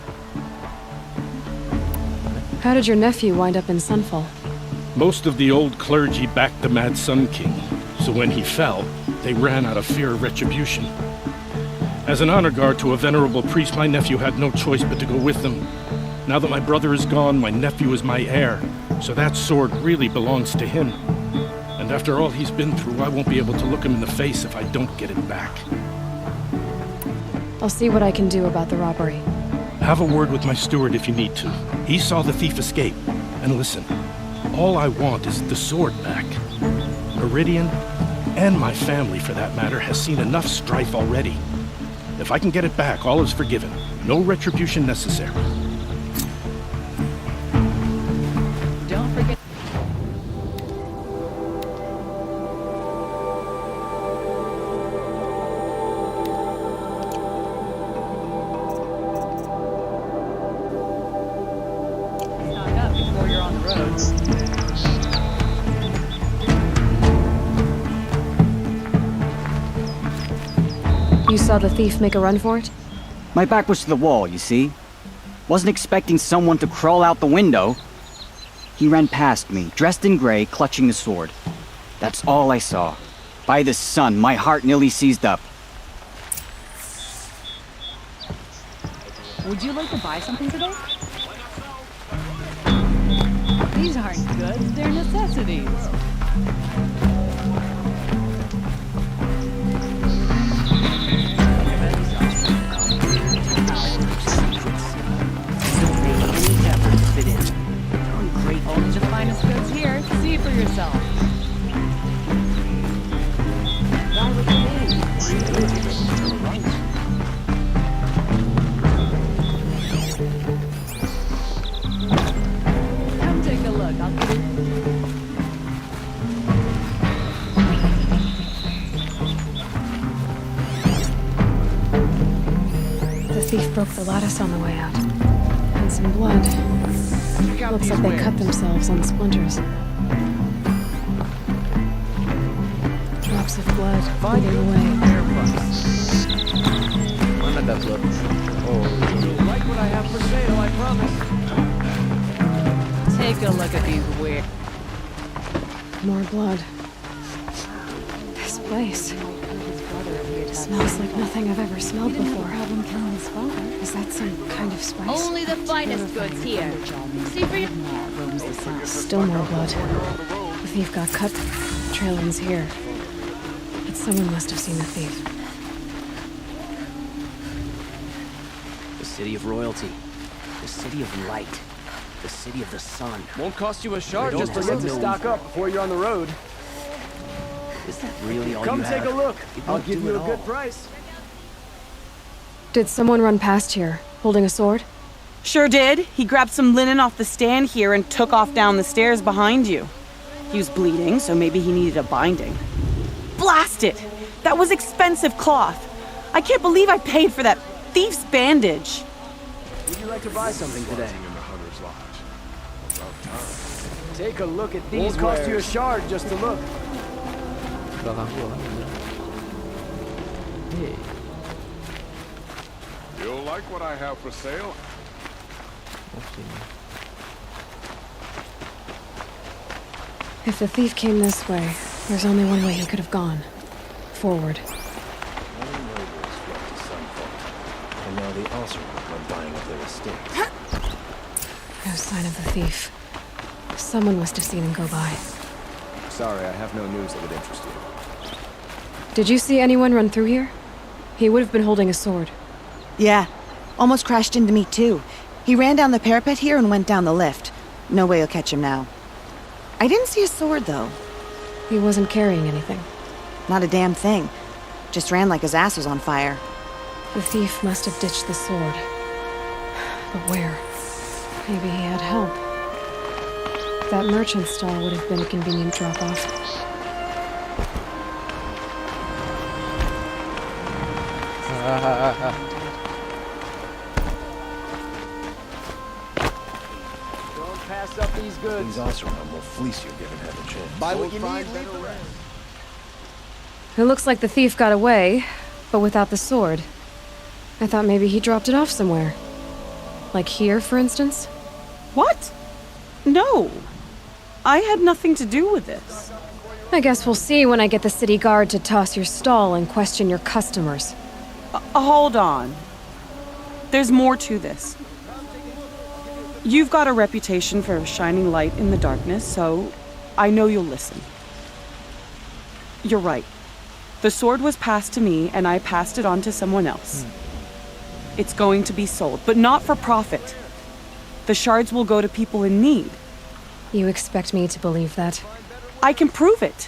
How did your nephew wind up in Sunfall? Most of the old clergy backed the Mad Sun King, so when he fell, they ran out of fear of retribution. As an honor guard to a venerable priest, my nephew had no choice but to go with them. Now that my brother is gone, my nephew is my heir, so that sword really belongs to him. And after all he's been through, I won't be able to look him in the face if I don't get it back. I'll see what I can do about the robbery. Have a word with my steward if you need to. He saw the thief escape. And listen, all I want is the sword back. Meridian, and my family for that matter, has seen enough strife already. If I can get it back, all is forgiven. No retribution necessary. You saw the thief make a run for it? My back was to the wall, you see. Wasn't expecting someone to crawl out the window. He ran past me, dressed in gray, clutching the sword. That's all I saw. By the sun, my heart nearly seized up. Would you like to buy something today? These aren't goods, they're necessities. Only the finest goods here. See for yourself. Come take a look. The thief broke the lattice on the way out. And some blood. Looks like they cut themselves on the splinters. Drops of blood bleeding away. Mana dah blood? Oh. You'll like what I have for sale, I promise. Take a look at these weird. More blood. This place smells like nothing I've ever smelled before. Is that some kind of spice? Only the finest goods here. See for your... Still more blood. The thief got cut. Trailing's here. But someone must have seen the thief. The city of royalty. The city of light. The city of the sun. Won't cost you a shard Don't just to get to know. stock up before you're on the road. Is that really all Come you have? take a look. It I'll won't give do you it a good all. price. Did someone run past here, holding a sword? Sure did. He grabbed some linen off the stand here and took off down the stairs behind you. He was bleeding, so maybe he needed a binding. Blast it! That was expensive cloth. I can't believe I paid for that thief's bandage. Would you like to buy something today? Take a look at these. Won't cost you a shard just to look. Hey. You'll like what I have for sale. If the thief came this way, there's only one way he could have gone. Forward. And now the Osram are buying up their estate. No sign of the thief. Someone must have seen him go by. Sorry, I have no news that would interest you. Did you see anyone run through here? He would have been holding a sword. Yeah. Almost crashed into me, too. He ran down the parapet here and went down the lift. No way you'll catch him now. I didn't see a sword, though. He wasn't carrying anything. Not a damn thing. Just ran like his ass was on fire. The thief must have ditched the sword. But where? Maybe he had help. That merchant stall would have been a convenient drop-off. Don't pass up these goods. These Osram will fleece you given half a chance. Buy what you need, leave the rest. It looks like the thief got away, but without the sword. I thought maybe he dropped it off somewhere. Like here, for instance? What? No. I had nothing to do with this. I guess we'll see when I get the city guard to toss your stall and question your customers. Hold on. There's more to this. You've got a reputation for shining light in the darkness, so I know you'll listen. You're right. The sword was passed to me, and I passed it on to someone else. It's going to be sold, but not for profit. The shards will go to people in need. You expect me to believe that? I can prove it.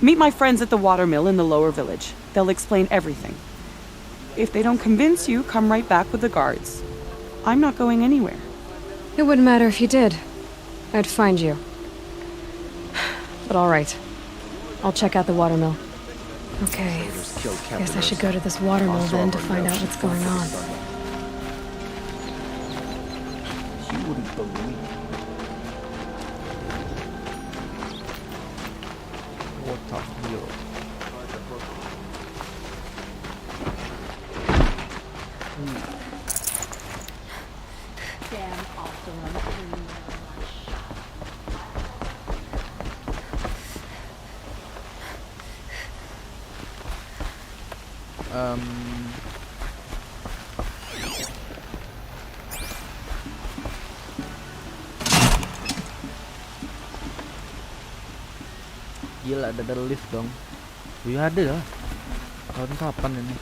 Meet my friends at the watermill in the lower village. They'll explain everything. If they don't convince you, come right back with the guards. I'm not going anywhere. It wouldn't matter if you did. I'd find you. But all right. I'll check out the watermill. Okay. Guess I should go to this watermill then to find out what's going on. You wouldn't believe. Tokyo. Damn Optimum. Gila, ada lift dong. Wih, ada lah. Tahun kapan ini?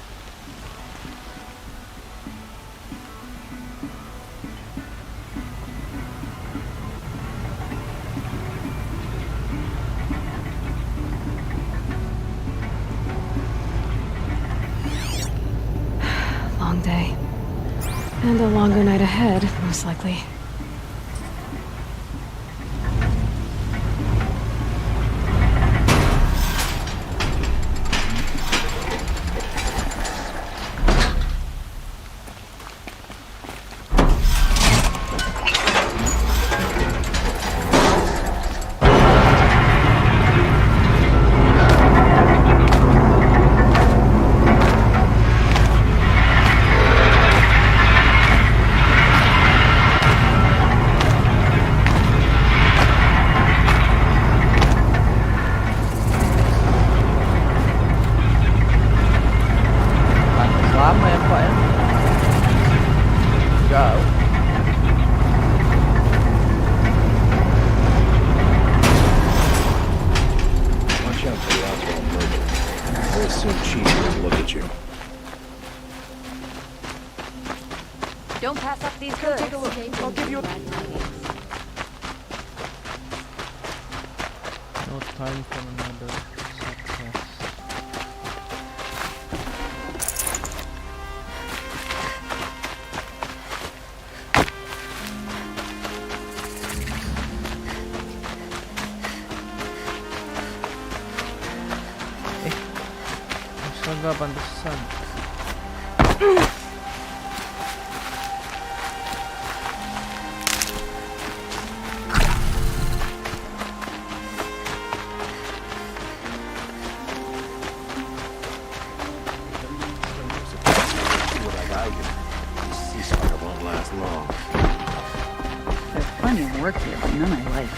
Long day. And a longer night ahead, most likely. Lama ya Pak ya? Jauh. Watch out for the Oswald murder. I'll assume Chief will look at you. Don't pass up these goods. Take a look. I'll give you a... No time for another success. Astaga, pantesan. Ceasefire won't last long. There's plenty of work here, but none I like.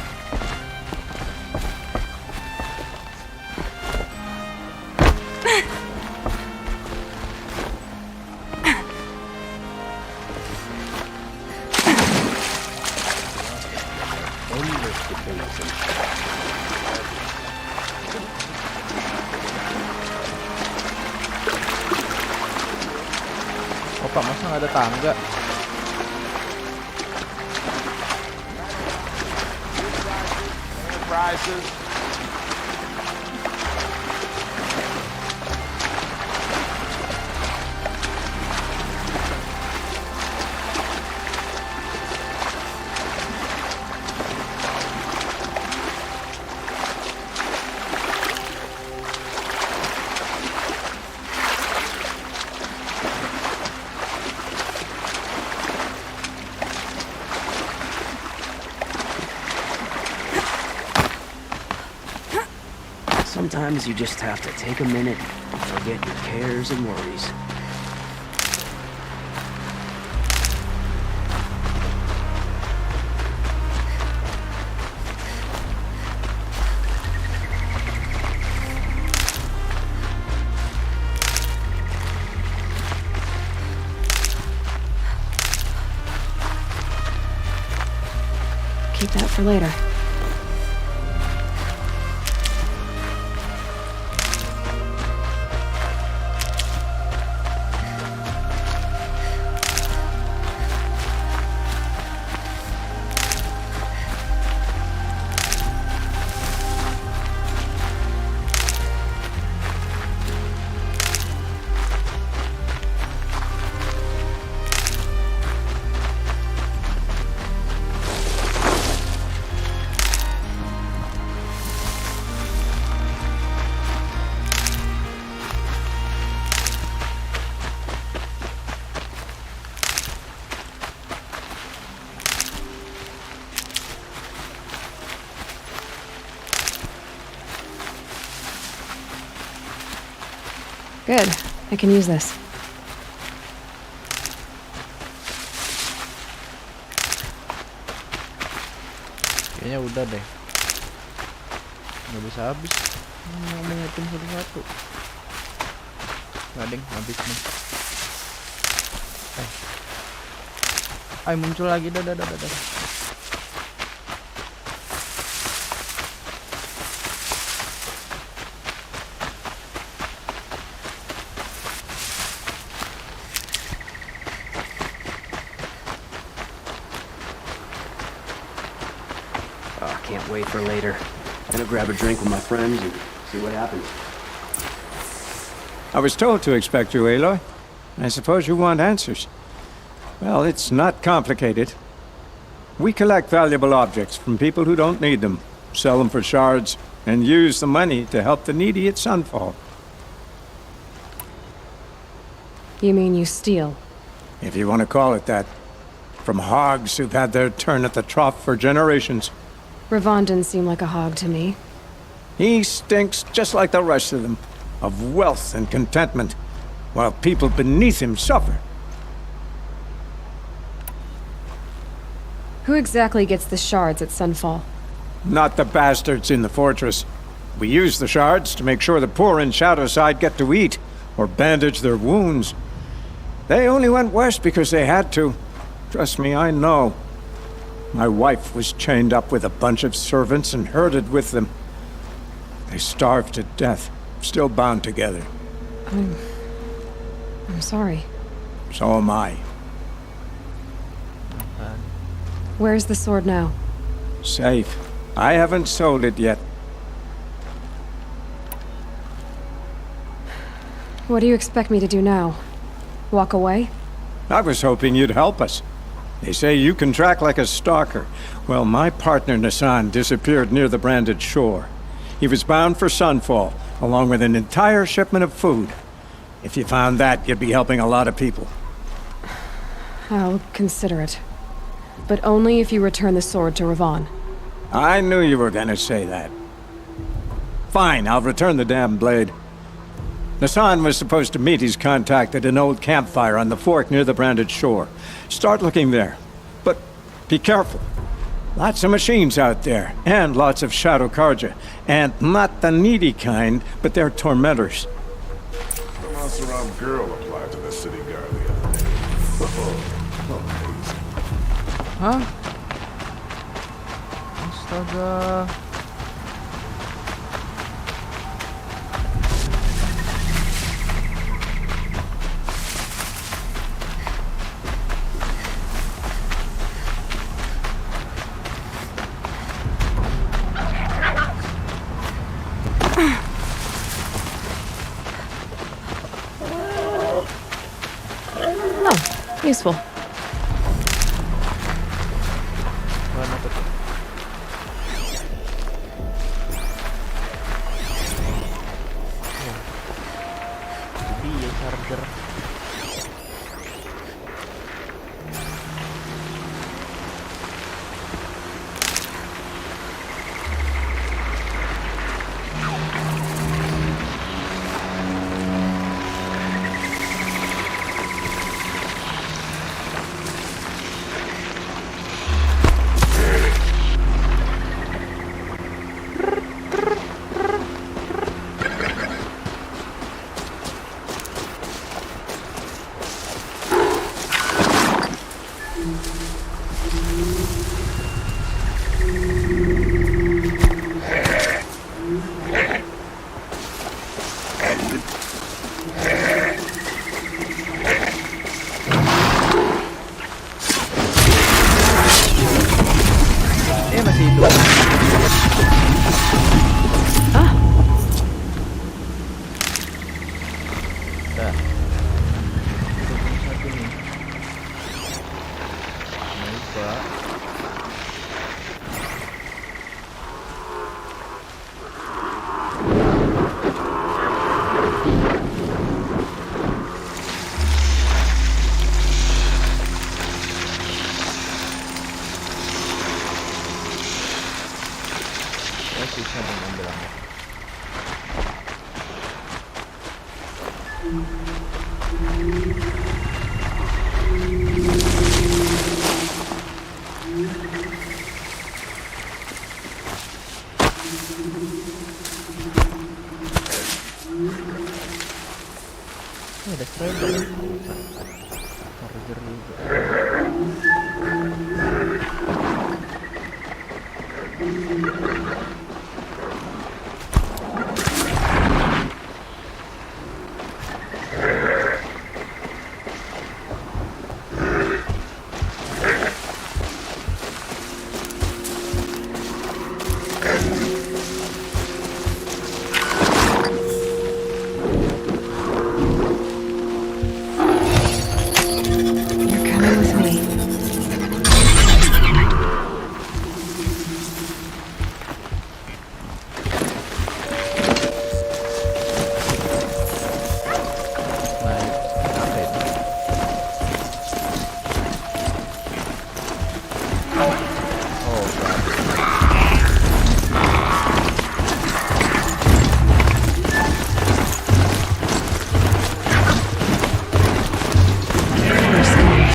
Oh Pak, masa nggak ada tangga? Prices. Sometimes you just have to take a minute and forget your cares and worries. Keep that for later. Good. I can use this. Kayaknya udah deh. Nggak bisa habis. Mau ngitung satu-satu. Nggak deng, habis nih. Ay, muncul lagi. Dah. Can't wait for later. Gonna grab a drink with my friends and see what happens. I was told to expect you, Aloy. I suppose you want answers. Well, it's not complicated. We collect valuable objects from people who don't need them, sell them for shards, and use the money to help the needy at Sunfall. You mean you steal? If you want to call it that. From hogs who've had their turn at the trough for generations. Ravon didn't seem like a hog to me. He stinks just like the rest of them, of wealth and contentment, while people beneath him suffer. Who exactly gets the shards at Sunfall? Not the bastards in the fortress. We use the shards to make sure the poor in Shadowside get to eat, or bandage their wounds. They only went west because they had to. Trust me, I know. My wife was chained up with a bunch of servants and herded with them. They starved to death, still bound together. I'm sorry. So am I. Where's the sword now? Safe. I haven't sold it yet. What do you expect me to do now? Walk away? I was hoping you'd help us. They say you can track like a stalker. Well, my partner Nassan disappeared near the branded shore. He was bound for Sunfall, along with an entire shipment of food. If you found that, you'd be helping a lot of people. I'll consider it. But only if you return the sword to Ravon. I knew you were gonna say that. Fine, I'll return the damn blade. Nassan was supposed to meet his contact at an old campfire on the fork near the branded shore. Start looking there. But be careful. Lots of machines out there, and lots of Shadow Karja. And not the needy kind, but they're tormentors. Some Asaram girl applied to the city guard the other day. Hah? Astaga. Oh, useful.